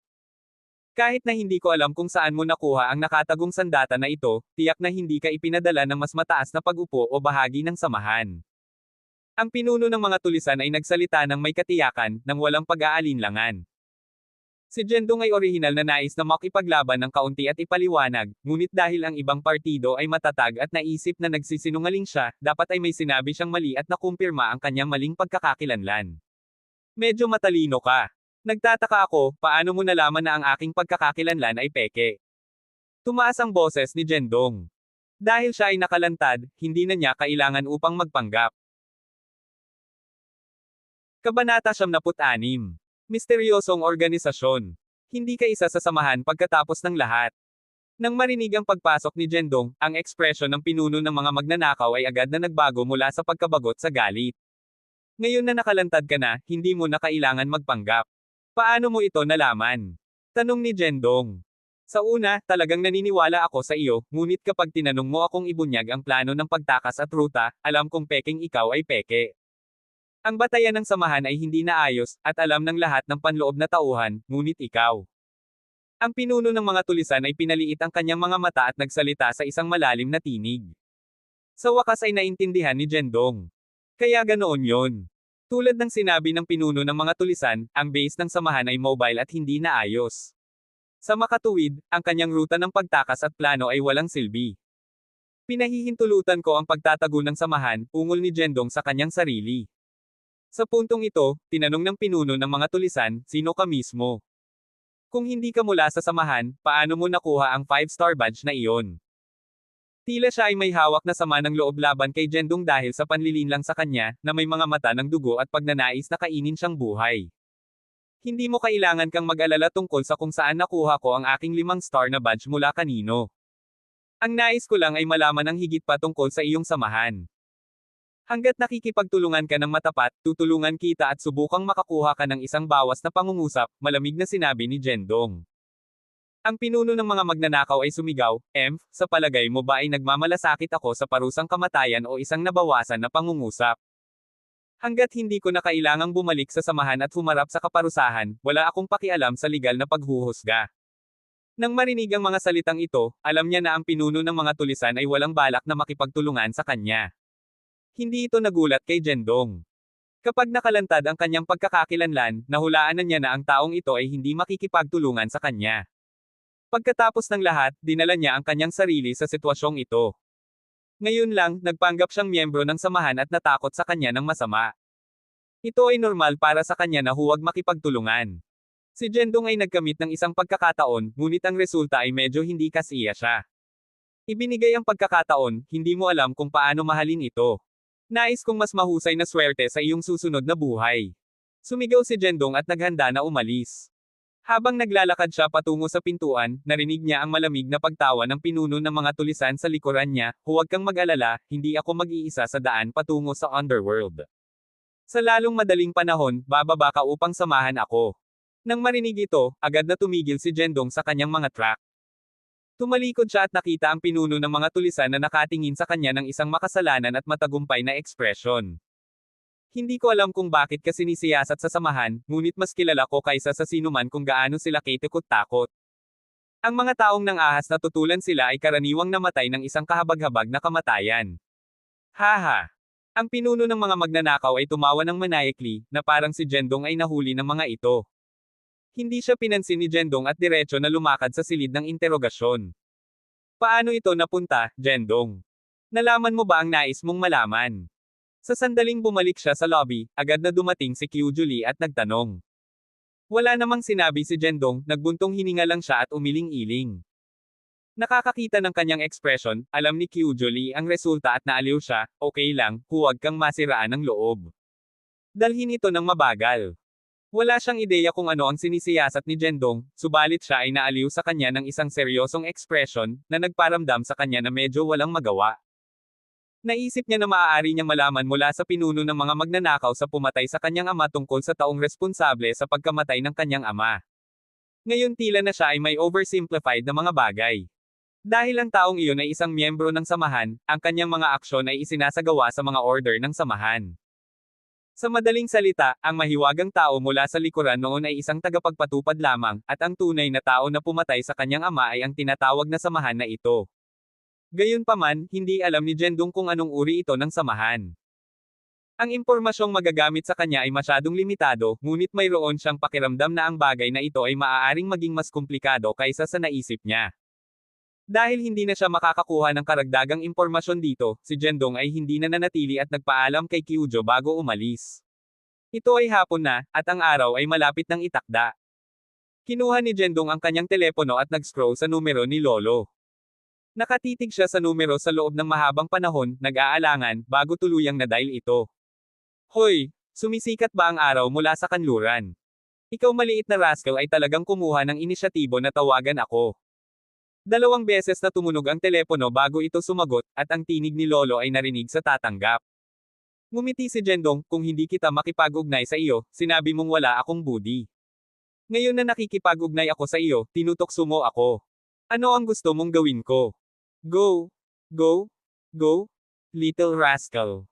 Kahit na hindi ko alam kung saan mo nakuha ang nakatagong sandata na ito, tiyak na hindi ka ipinadala ng mas mataas na pag-upo o bahagi ng samahan. Ang pinuno ng mga tulisan ay nagsalita ng may katiyakan, nang walang pag-aalinlangan. Si Jendong ay orihinal na nais na makipaglaban ng kaunti at ipaliwanag, ngunit dahil ang ibang partido ay matatag at naisip na nagsisinungaling siya, dapat ay may sinabi siyang mali at nakumpirma ang kanyang maling pagkakakilanlan. Medyo matalino ka. Nagtataka ako, paano mo nalaman na ang aking pagkakakilanlan ay peke? Tumaas ang boses ni Jendong. Dahil siya ay nakalantad, hindi na niya kailangan upang magpanggap. Kabanata 76. Misteryosong organisasyon. Hindi ka isa sa samahan pagkatapos ng lahat. Nang marinig ang pagpasok ni Jendong, ang ekspresyon ng pinuno ng mga magnanakaw ay agad na nagbago mula sa pagkabagot sa galit. Ngayon na nakalantad ka na, hindi mo na kailangan magpanggap. Paano mo ito nalaman? Tanong ni Jendong. Sa una, talagang naniniwala ako sa iyo, ngunit kapag tinanong mo akong ibunyag ang plano ng pagtakas at ruta, alam kong peking ikaw ay peke. Ang batayan ng samahan ay hindi naayos, at alam ng lahat ng panloob na tauhan, ngunit ikaw. Ang pinuno ng mga tulisan ay pinaliit ang kanyang mga mata at nagsalita sa isang malalim na tinig. Sa wakas ay naintindihan ni Jendong. Kaya ganoon yon. Tulad ng sinabi ng pinuno ng mga tulisan, ang base ng samahan ay mobile at hindi naayos. Sa makatuwid, ang kanyang ruta ng pagtakas at plano ay walang silbi. Pinahihintulutan ko ang pagtatago ng samahan, ungol ni Jendong sa kanyang sarili. Sa puntong ito, tinanong ng pinuno ng mga tulisan, sino ka mismo? Kung hindi ka mula sa samahan, paano mo nakuha ang 5-star badge na iyon? Tila siya ay may hawak na sama ng loob laban kay Jendong dahil sa panlilinlang sa kanya, na may mga mata ng dugo at pagnanais na kainin siyang buhay. Hindi mo kailangan kang mag-alala tungkol sa kung saan nakuha ko ang aking 5-star na badge mula kanino. Ang nais ko lang ay malaman ang higit pa tungkol sa iyong samahan. Hanggat nakikipagtulungan ka ng matapat, tutulungan kita at subukang makakuha ka ng isang bawas na pangungusap, malamig na sinabi ni Jendong. Ang pinuno ng mga magnanakaw ay sumigaw, sa palagay mo ba ay nagmamalasakit ako sa parusang kamatayan o isang nabawasan na pangungusap? Hanggat hindi ko na kailangang bumalik sa samahan at humarap sa kaparusahan, wala akong pakialam sa legal na paghuhusga. Nang marinig ang mga salitang ito, alam niya na ang pinuno ng mga tulisan ay walang balak na makipagtulungan sa kanya. Hindi ito nagulat kay Jendong. Kapag nakalantad ang kanyang pagkakakilanlan, nahulaan na niya na ang taong ito ay hindi makikipagtulungan sa kanya. Pagkatapos ng lahat, dinala niya ang kanyang sarili sa sitwasyong ito. Ngayon lang, nagpanggap siyang miyembro ng samahan at natakot sa kanya ng masama. Ito ay normal para sa kanya na huwag makipagtulungan. Si Jendong ay nagkamit ng isang pagkakataon, ngunit ang resulta ay medyo hindi kasiya siya. Ibinigay ang pagkakataon, hindi mo alam kung paano mahalin ito. Nais kong mas mahusay na swerte sa iyong susunod na buhay. Sumigaw si Jendong at naghanda na umalis. Habang naglalakad siya patungo sa pintuan, narinig niya ang malamig na pagtawa ng pinuno ng mga tulisan sa likuran niya, huwag kang mag-alala, hindi ako mag-iisa sa daan patungo sa underworld. Sa lalong madaling panahon, bababa ka upang samahan ako. Nang marinig ito, agad na tumigil si Jendong sa kanyang mga track. Tumalikod siya at nakita ang pinuno ng mga tulisan na nakatingin sa kanya ng isang makasalanan at matagumpay na ekspresyon. Hindi ko alam kung bakit ka sinisiyasat sa samahan, ngunit mas kilala ko kaysa sa sinuman kung gaano sila kitikot-takot. Ang mga taong nang ahas na tutulan sila ay karaniwang namatay ng isang kahabag-habag na kamatayan. Haha! Ang pinuno ng mga magnanakaw ay tumawa ng maniacally, na parang si Jendong ay nahuli ng mga ito. Hindi siya pinansin ni Jendong at diretso na lumakad sa silid ng interogasyon. Paano ito napunta, Jendong? Nalaman mo ba ang nais mong malaman? Sa sandaling bumalik siya sa lobby, agad na dumating si Kyujuli at nagtanong. Wala namang sinabi si Jendong, nagbuntong hininga lang siya at umiling-iling. Nakakakita ng kanyang ekspresyon, alam ni Kyujuli ang resulta at naaliw siya, okay lang, huwag kang masiraan ng loob. Dalhin ito ng mabagal. Wala siyang ideya kung ano ang sinisiyasat ni Jendong, subalit siya ay naaliw sa kanya ng isang seryosong ekspresyon, na nagparamdam sa kanya na medyo walang magawa. Naisip niya na maaari niyang malaman mula sa pinuno ng mga magnanakaw sa pumatay sa kanyang ama tungkol sa taong responsable sa pagkamatay ng kanyang ama. Ngayon tila na siya ay may oversimplified na mga bagay. Dahil ang taong iyon ay isang miyembro ng samahan, ang kanyang mga aksyon ay isinasagawa sa mga order ng samahan. Sa madaling salita, ang mahiwagang tao mula sa likuran noon ay isang tagapagpatupad lamang, at ang tunay na tao na pumatay sa kanyang ama ay ang tinatawag na samahan na ito. Gayunpaman, hindi alam ni Jendong kung anong uri ito ng samahan. Ang impormasyong magagamit sa kanya ay masyadong limitado, ngunit mayroon siyang pakiramdam na ang bagay na ito ay maaaring maging mas komplikado kaysa sa naisip niya. Dahil hindi na siya makakakuha ng karagdagang impormasyon dito, si Jendong ay hindi na nanatili at nagpaalam kay Kyujo bago umalis. Ito ay hapon na, at ang araw ay malapit ng itakda. Kinuha ni Jendong ang kanyang telepono at nag-scroll sa numero ni Lolo. Nakatitig siya sa numero sa loob ng mahabang panahon, nag-aalangan, bago tuluyang na-dial ito. Hoy! Sumisikat ba ang araw mula sa kanluran? Ikaw maliit na rascal ay talagang kumuha ng inisyatibo na tawagan ako. 2 beses na tumunog ang telepono bago ito sumagot, at ang tinig ni Lolo ay narinig sa tatanggap. Ngumiti si Jendong, kung hindi kita makipag-ugnay sa iyo, sinabi mong wala akong budi. Ngayon na nakikipag-ugnay ako sa iyo, tinutokso mo ako. Ano ang gusto mong gawin ko? Go. Go. Go. Little rascal.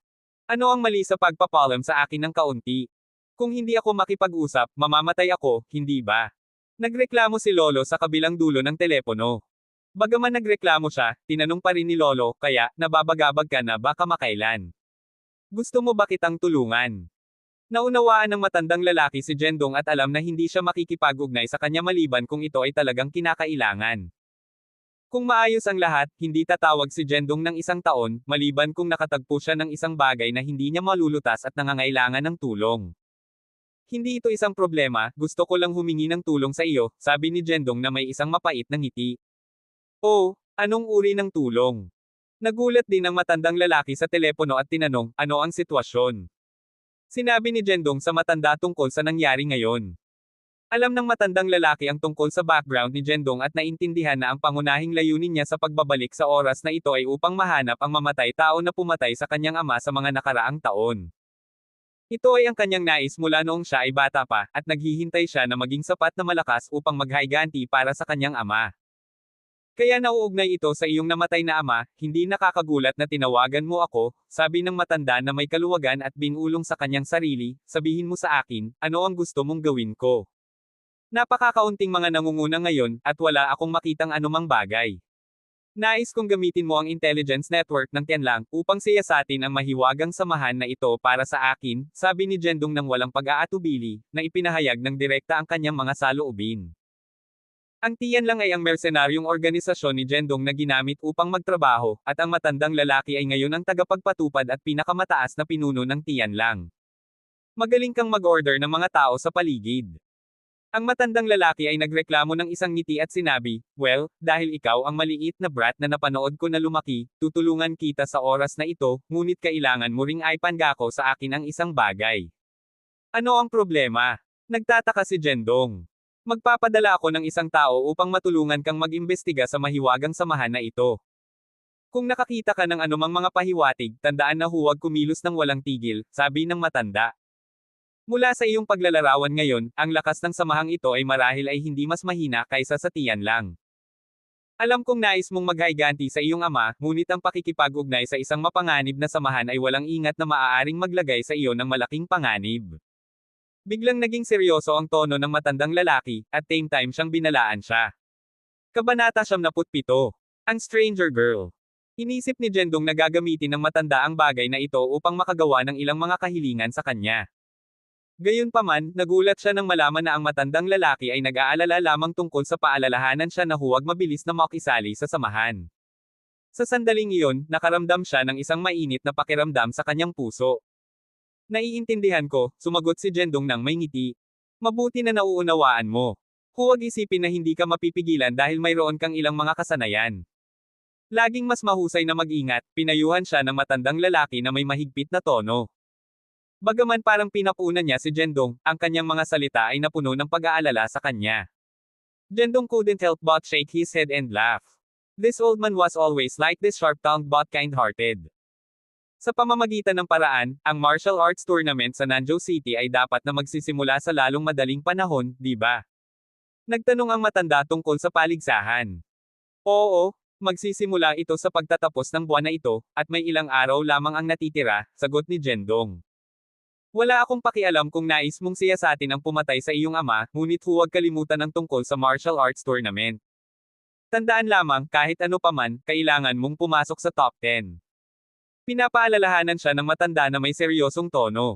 Ano ang mali sa pagpapalam sa akin ng kaunti? Kung hindi ako makipag-usap, mamamatay ako, hindi ba? Nagreklamo si Lolo sa kabilang dulo ng telepono. Bagaman nagreklamo siya, tinanong pa rin ni Lolo, kaya, nababagabag ka na baka makailan. Gusto mo ba kitang tulungan? Naunawaan ng matandang lalaki si Jendong at alam na hindi siya makikipag-ugnay sa kanya maliban kung ito ay talagang kinakailangan. Kung maayos ang lahat, hindi tatawag si Jendong ng 1 taon, maliban kung nakatagpo siya ng isang bagay na hindi niya malulutas at nangangailangan ng tulong. Hindi ito isang problema, gusto ko lang humingi ng tulong sa iyo, sabi ni Jendong na may isang mapait na ngiti. Oh, anong uri ng tulong? Nagulat din ang matandang lalaki sa telepono at tinanong, ano ang sitwasyon? Sinabi ni Jendong sa matanda tungkol sa nangyari ngayon. Alam ng matandang lalaki ang tungkol sa background ni Jendong at naintindihan na ang pangunahing layunin niya sa pagbabalik sa oras na ito ay upang mahanap ang mamatay tao na pumatay sa kanyang ama sa mga nakaraang taon. Ito ay ang kanyang nais mula noong siya ay bata pa, at naghihintay siya na maging sapat na malakas upang maghayganti para sa kanyang ama. Kaya nauugnay ito sa iyong namatay na ama, hindi nakakagulat na tinawagan mo ako, sabi ng matanda na may kaluwagan at binulong sa kanyang sarili, sabihin mo sa akin, ano ang gusto mong gawin ko? Napakakaunting mga nangunguna ngayon, at wala akong makitang anumang bagay. Nais kong gamitin mo ang intelligence network ng Tianlang, upang siyasatin ang mahiwagang samahan na ito para sa akin, sabi ni Jendong nang walang pag-aatubili, na ipinahayag ng direkta ang kanyang mga saloobin. Ang Tianlang ay ang mersenaryong organisasyon ni Jendong na ginamit upang magtrabaho, at ang matandang lalaki ay ngayon ang tagapagpatupad at pinakamataas na pinuno ng Tianlang. Magaling kang mag-order ng mga tao sa paligid. Ang matandang lalaki ay nagreklamo ng isang ngiti at sinabi, well, dahil ikaw ang maliit na brat na napanood ko na lumaki, tutulungan kita sa oras na ito, ngunit kailangan mo ring ipangako sa akin ang isang bagay. Ano ang problema? Nagtataka si Jendong. Magpapadala ako ng isang tao upang matulungan kang mag-imbestiga sa mahiwagang samahan na ito. Kung nakakita ka ng anumang mga pahiwatig, tandaan na huwag kumilos ng walang tigil, sabi ng matanda. Mula sa iyong paglalarawan ngayon, ang lakas ng samahang ito ay marahil ay hindi mas mahina kaysa sa Tianlang. Alam kong nais mong maghayganti sa iyong ama, ngunit ang pakikipag-ugnay sa isang mapanganib na samahan ay walang ingat na maaaring maglagay sa iyo ng malaking panganib. Biglang naging seryoso ang tono ng matandang lalaki, at same time siyang binalaan siya. Kabanata 77. Ang Stranger Girl. Inisip ni Jendong na gagamitin ng matanda ang bagay na ito upang makagawa ng ilang mga kahilingan sa kanya. Gayunpaman, nagulat siya nang malaman na ang matandang lalaki ay nag-aalala lamang tungkol sa paalalahanan siya na huwag mabilis na makisali sa samahan. Sa sandaling iyon, nakaramdam siya ng isang mainit na pakiramdam sa kanyang puso. Naiintindihan ko, sumagot si Jendong nang may ngiti. Mabuti na nauunawaan mo. Huwag isipin na hindi ka mapipigilan dahil mayroon kang ilang mga kasanayan. Laging mas mahusay na mag-ingat, pinayuhan siya ng matandang lalaki na may mahigpit na tono. Bagaman parang pinapunan niya si Jendong, ang kanyang mga salita ay napuno ng pag-aalala sa kanya. Jendong couldn't help but shake his head and laugh. This old man was always like this sharp-tongued but kind-hearted. Sa pamamagitan ng paraan, ang martial arts tournament sa Nanzhou City ay dapat na magsisimula sa lalong madaling panahon, di ba? Nagtanong ang matanda tungkol sa paligsahan. Oo, magsisimula ito sa pagtatapos ng buwan na ito, at may ilang araw lamang ang natitira, sagot ni Jendong. Wala akong pakialam kung nais mong siyasatin ang pumatay sa iyong ama, ngunit huwag kalimutan ang tungkol sa martial arts tournament. Tandaan lamang, kahit ano paman, kailangan mong pumasok sa top 10. Pinapaalalahanan siya ng matanda na may seryosong tono.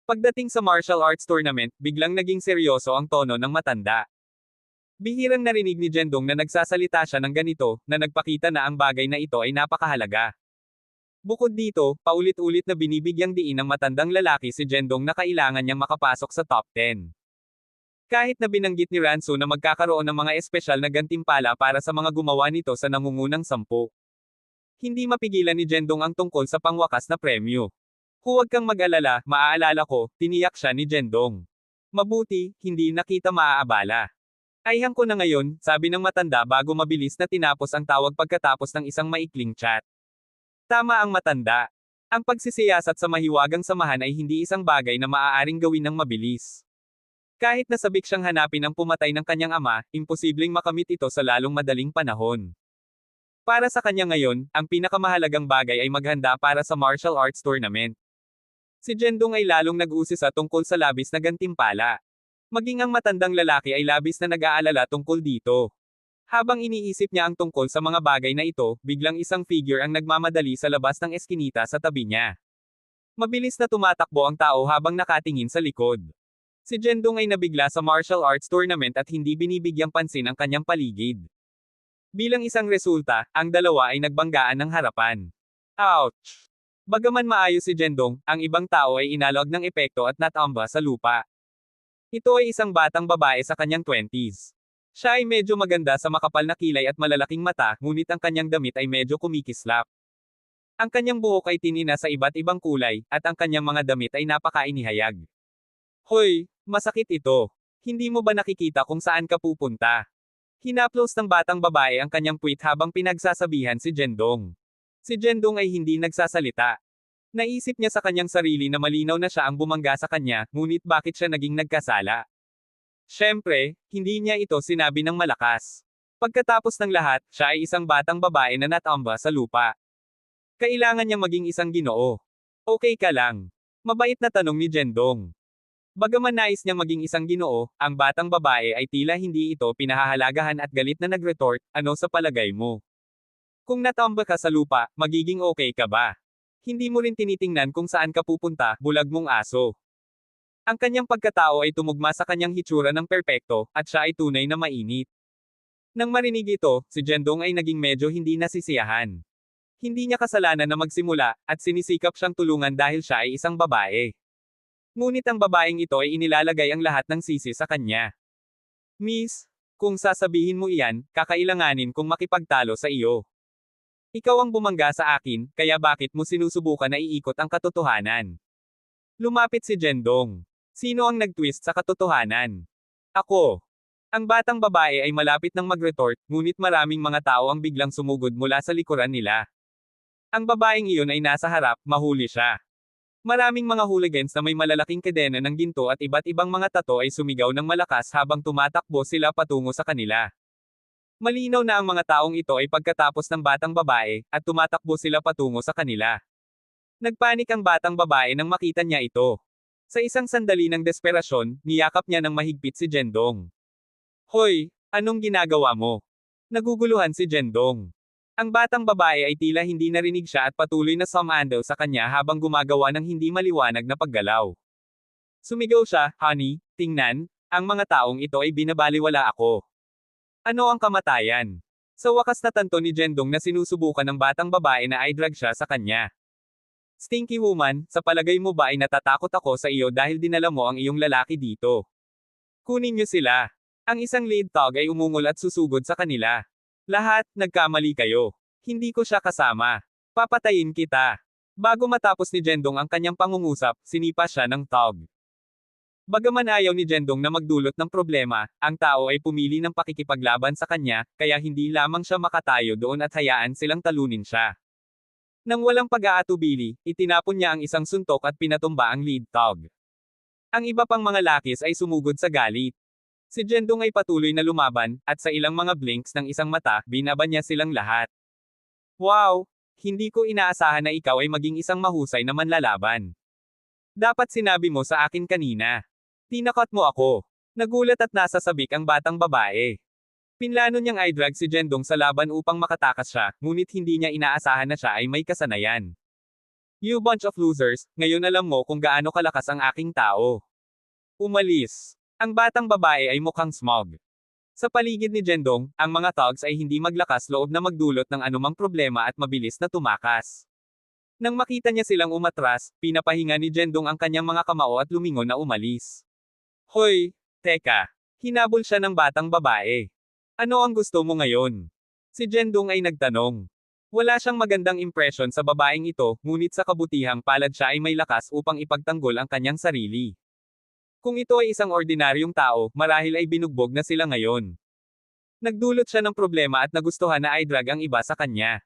Pagdating sa martial arts tournament, biglang naging seryoso ang tono ng matanda. Bihirang narinig ni Jendong na nagsasalita siya ng ganito, na nagpakita na ang bagay na ito ay napakahalaga. Bukod dito, paulit-ulit na binibigyang diin ng matandang lalaki si Jendong na kailangan niyang makapasok sa top 10. Kahit na binanggit ni Ransu na magkakaroon ng mga espesyal na gantimpala para sa mga gumawa nito sa nangungunang 10. Hindi mapigilan ni Jendong ang tungkol sa pangwakas na premyo. Huwag kang mag-alala, maaalala ko, tiniyak siya ni Jendong. Mabuti, hindi na kita maaabala. Ayhan ko na ngayon, sabi ng matanda bago mabilis na tinapos ang tawag pagkatapos ng isang maikling chat. Tama ang matanda. Ang pagsisiyasat sa mahiwagang samahan ay hindi isang bagay na maaaring gawin ng mabilis. Kahit nasabik siyang hanapin ang pumatay ng kanyang ama, imposibleng makamit ito sa lalong madaling panahon. Para sa kanya ngayon, ang pinakamahalagang bagay ay maghanda para sa martial arts tournament. Si Jendong ay lalong nag-uusisa tungkol sa labis na gantimpala. Maging ang matandang lalaki ay labis na nag-aalala tungkol dito. Habang iniisip niya ang tungkol sa mga bagay na ito, biglang isang figure ang nagmamadali sa labas ng eskinita sa tabi niya. Mabilis na tumatakbo ang tao habang nakatingin sa likod. Si Jendong ay nabigla sa martial arts tournament at hindi binibigyang pansin ang kanyang paligid. Bilang isang resulta, ang dalawa ay nagbanggaan ng harapan. Ouch! Bagaman maayos si Jendong, ang ibang tao ay inalog ng epekto at natamba sa lupa. Ito ay isang batang babae sa kanyang 20s. Siya ay medyo maganda sa makapal na kilay at malalaking mata, ngunit ang kanyang damit ay medyo kumikislap. Ang kanyang buhok ay tinina sa iba't ibang kulay, at ang kanyang mga damit ay napakainihayag. Hoy, masakit ito. Hindi mo ba nakikita kung saan ka pupunta? Hinaplos ng batang babae ang kanyang puwit habang pinagsasabihan si Jendong. Si Jendong ay hindi nagsasalita. Naisip niya sa kanyang sarili na malinaw na siya ang bumangga sa kanya, ngunit bakit siya naging nagkasala? Siyempre, hindi niya ito sinabi ng malakas. Pagkatapos ng lahat, siya ay isang batang babae na natamba sa lupa. Kailangan niya maging isang ginoo. Okay ka lang? Mabait na tanong ni Jendong. Bagaman nais niyang maging isang ginoo, ang batang babae ay tila hindi ito pinahahalagahan at galit na nag-retort, ano sa palagay mo? Kung natamba ka sa lupa, magiging okay ka ba? Hindi mo rin tinitingnan kung saan ka pupunta, bulag mong aso. Ang kanyang pagkatao ay tumugma sa kanyang hitsura ng perpekto, at siya ay tunay na mainit. Nang marinig ito, si Jendong ay naging medyo hindi nasisiyahan. Hindi niya kasalanan na magsimula, at sinisikap siyang tulungan dahil siya ay isang babae. Ngunit ang babaeng ito ay inilalagay ang lahat ng sisi sa kanya. Miss, kung sasabihin mo iyan, kakailanganin kong makipagtalo sa iyo. Ikaw ang bumangga sa akin, kaya bakit mo sinusubukan na iikot ang katotohanan? Lumapit si Jendong. Sino ang nag-twist sa katotohanan? Ako. Ang batang babae ay malapit nang mag-retort, ngunit maraming mga tao ang biglang sumugod mula sa likuran nila. Ang babaeng iyon ay nasa harap, mahuli siya. Maraming mga hooligans na may malalaking kadena ng ginto at iba't ibang mga tato ay sumigaw ng malakas habang tumatakbo sila patungo sa kanila. Malinaw na ang mga taong ito ay pagkatapos ng batang babae, at tumatakbo sila patungo sa kanila. Nagpanik ang batang babae nang makita niya ito. Sa isang sandali ng desperasyon, niyakap niya ng mahigpit si Jendong. Hoy, anong ginagawa mo? Naguguluhan si Jendong. Ang batang babae ay tila hindi narinig siya at patuloy na sumando sa kanya habang gumagawa ng hindi maliwanag na paggalaw. Sumigaw siya, honey, tingnan, ang mga taong ito ay binabaliwala ako. Ano ang kamatayan? Sa wakas natanto ni Jendong na sinusubukan ng batang babae na i-drag siya sa kanya. Stinky woman, sa palagay mo ba ay natatakot ako sa iyo dahil dinala mo ang iyong lalaki dito? Kunin niyo sila. Ang isang lead dog ay umungol at susugod sa kanila. Lahat, nagkamali kayo. Hindi ko siya kasama. Papatayin kita. Bago matapos ni Jendong ang kanyang pangungusap, sinipa siya ng tog. Bagaman ayaw ni Jendong na magdulot ng problema, ang tao ay pumili ng pakikipaglaban sa kanya, kaya hindi lamang siya makatayo doon at hayaan silang talunin siya. Nang walang pag-aatubili, itinapon niya ang isang suntok at pinatumba ang lead dog. Ang iba pang mga lakis ay sumugod sa galit. Si Jendong ay patuloy na lumaban, at sa ilang mga blinks ng isang mata, binaban niya silang lahat. Wow! Hindi ko inaasahan na ikaw ay maging isang mahusay na manlalaban. Dapat sinabi mo sa akin kanina. Tinakot mo ako. Nagulat at nasasabik ang batang babae. Pinlano niyang i-drag si Jendong sa laban upang makatakas siya, ngunit hindi niya inaasahan na siya ay may kasanayan. You bunch of losers, ngayon alam mo kung gaano kalakas ang aking tao. Umalis. Ang batang babae ay mukhang smog. Sa paligid ni Jendong, ang mga thugs ay hindi maglakas loob na magdulot ng anumang problema at mabilis na tumakas. Nang makita niya silang umatras, pinapahinga ni Jendong ang kanyang mga kamao at lumingon na umalis. Hoy, teka. Hinabol siya ng batang babae. Ano ang gusto mo ngayon? Si Jendong ay nagtanong. Wala siyang magandang impresyon sa babaeng ito, ngunit sa kabutihang palad siya ay may lakas upang ipagtanggol ang kanyang sarili. Kung ito ay isang ordinaryong tao, marahil ay binugbog na sila ngayon. Nagdulot siya ng problema at nagustuhan na i-drag ang iba sa kanya.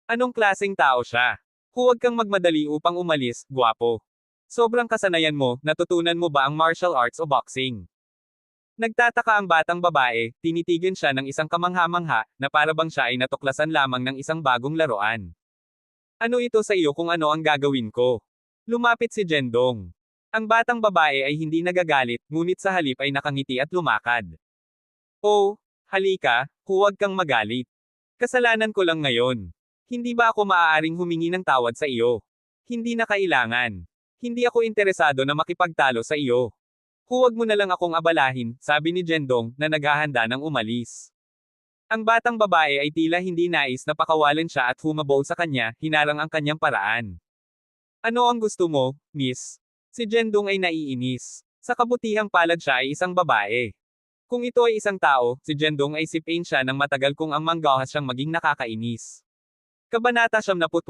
Anong klaseng tao siya? Huwag kang magmadali upang umalis, gwapo. Sobrang kasanayan mo, natutunan mo ba ang martial arts o boxing? Nagtataka ang batang babae, tinitigan siya ng isang kamangha-mangha, na para bang siya ay natuklasan lamang ng isang bagong laruan. Ano ito sa iyo kung ano ang gagawin ko? Lumapit si Jendong. Ang batang babae ay hindi nagagalit, ngunit sa halip ay nakangiti at lumakad. Oh, halika, huwag kang magalit. Kasalanan ko lang ngayon. Hindi ba ako maaaring humingi ng tawad sa iyo? Hindi na kailangan. Hindi ako interesado na makipagtalo sa iyo. Huwag mo na lang akong abalahin, sabi ni Jendong, na naghahanda ng umalis. Ang batang babae ay tila hindi nais na pakawalan siya at humabol sa kanya, hinarang ang kanyang paraan. Ano ang gusto mo, miss? Si Jendong ay naiinis. Sa kabutihang palad siya ay isang babae. Kung ito ay isang tao, si Jendong ay sipain siya ng matagal kung ang manggahas siyang maging nakakainis. Kabanata 78.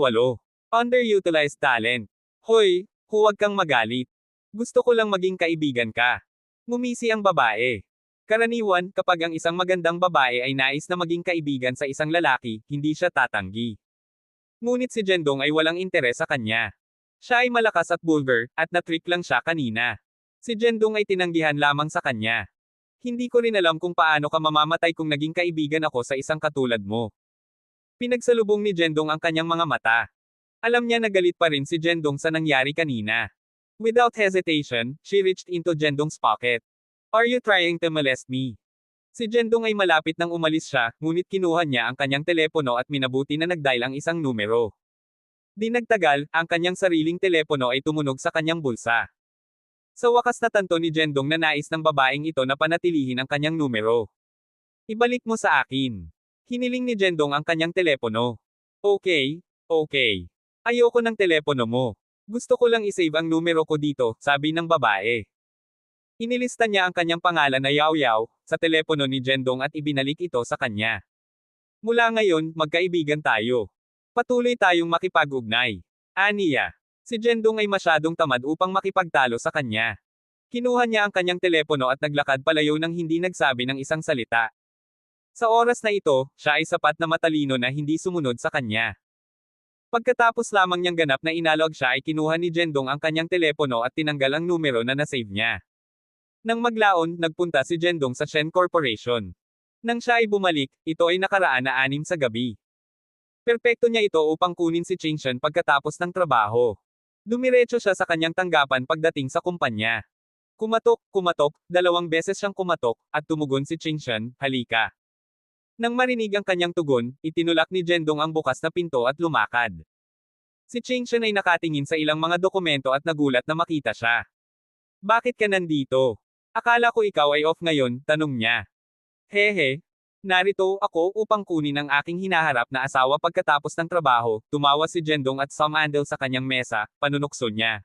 Underutilized talent. Hoy, huwag kang magalit. Gusto ko lang maging kaibigan ka. Ngumisi ang babae. Karaniwan, kapag ang isang magandang babae ay nais na maging kaibigan sa isang lalaki, hindi siya tatanggi. Ngunit si Jendong ay walang interes sa kanya. Siya ay malakas at vulgar, at na-trick lang siya kanina. Si Jendong ay tinanggihan lamang sa kanya. Hindi ko rin alam kung paano ka mamamatay kung naging kaibigan ako sa isang katulad mo. Pinagsalubong ni Jendong ang kanyang mga mata. Alam niya na galit pa rin si Jendong sa nangyari kanina. Without hesitation, she reached into Jendong's pocket. Are you trying to molest me? Si Jendong ay malapit nang umalis siya, ngunit kinuha niya ang kanyang telepono at minabuti na nag-dial ang isang numero. Di nagtagal, ang kanyang sariling telepono ay tumunog sa kanyang bulsa. Sa wakas natanto ni Jendong na nais ng babaeng ito na panatilihin ang kanyang numero. Ibalik mo sa akin. Hiniling ni Jendong ang kanyang telepono. Okay, okay. Ayoko ng telepono mo. Gusto ko lang isave ang numero ko dito, sabi ng babae. Inilista niya ang kanyang pangalan na Yao Yao, sa telepono ni Jendong at ibinalik ito sa kanya. Mula ngayon, magkaibigan tayo. Patuloy tayong makipag-ugnay. Aniya. Si Jendong ay masyadong tamad upang makipagtalo sa kanya. Kinuha niya ang kanyang telepono at naglakad palayo nang hindi nagsabi ng isang salita. Sa oras na ito, siya ay sapat na matalino na hindi sumunod sa kanya. Pagkatapos lamang niyang ganap na inalog siya ay kinuha ni Jendong ang kanyang telepono at tinanggal ang numero na nasave niya. Nang maglaon, nagpunta si Jendong sa Shen Corporation. Nang siya ay bumalik, ito ay nakaraan na 6 sa gabi. Perpekto niya ito upang kunin si Ching Shen pagkatapos ng trabaho. Dumiretso siya sa kanyang tanggapan pagdating sa kumpanya. Kumatok, 2 beses siyang kumatok, at tumugon si Ching Shen, halika. Nang marinig ang kanyang tugon, itinulak ni Jendong ang bukas na pinto at lumakad. Si Ching Shen ay nakatingin sa ilang mga dokumento at nagulat na makita siya. Bakit ka nandito? Akala ko ikaw ay off ngayon, tanong niya. Hehe. Narito ako upang kunin ang aking hinaharap na asawa pagkatapos ng trabaho, tumawa si Jendong at sumandal sa kanyang mesa, panunukso niya.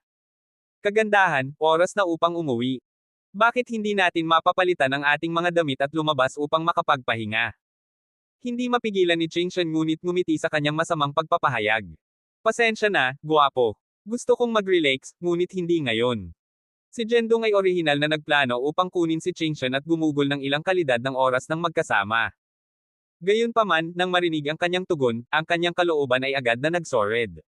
Kagandahan, oras na upang umuwi. Bakit hindi natin mapapalitan ang ating mga damit at lumabas upang makapagpahinga? Hindi mapigilan ni Ching Shen ngunit ngumiti sa kanyang masamang pagpapahayag. Pasensya na, guwapo. Gusto kong mag-relax, ngunit hindi ngayon. Si Jendong ay orihinal na nagplano upang kunin si Ching Shen at gumugol ng ilang kalidad ng oras ng magkasama. Gayunpaman, nang marinig ang kanyang tugon, ang kanyang kalooban ay agad na nagsored.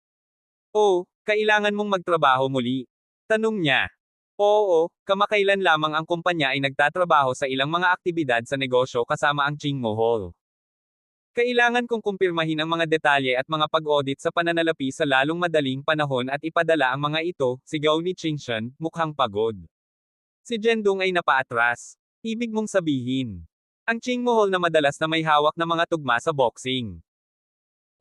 Oh, kailangan mong magtrabaho muli? Tanong niya. Oo, kamakailan lamang ang kumpanya ay nagtatrabaho sa ilang mga aktibidad sa negosyo kasama ang Chingmo Hall. Kailangan kong kumpirmahin ang mga detalye at mga pag-audit sa pananalapi sa lalong madaling panahon at ipadala ang mga ito, sigaw ni Ching Shen, mukhang pagod. Si Jendong ay napaatras. Ibig mong sabihin. Ang Chingmo Hall na madalas na may hawak na mga tugma sa boxing.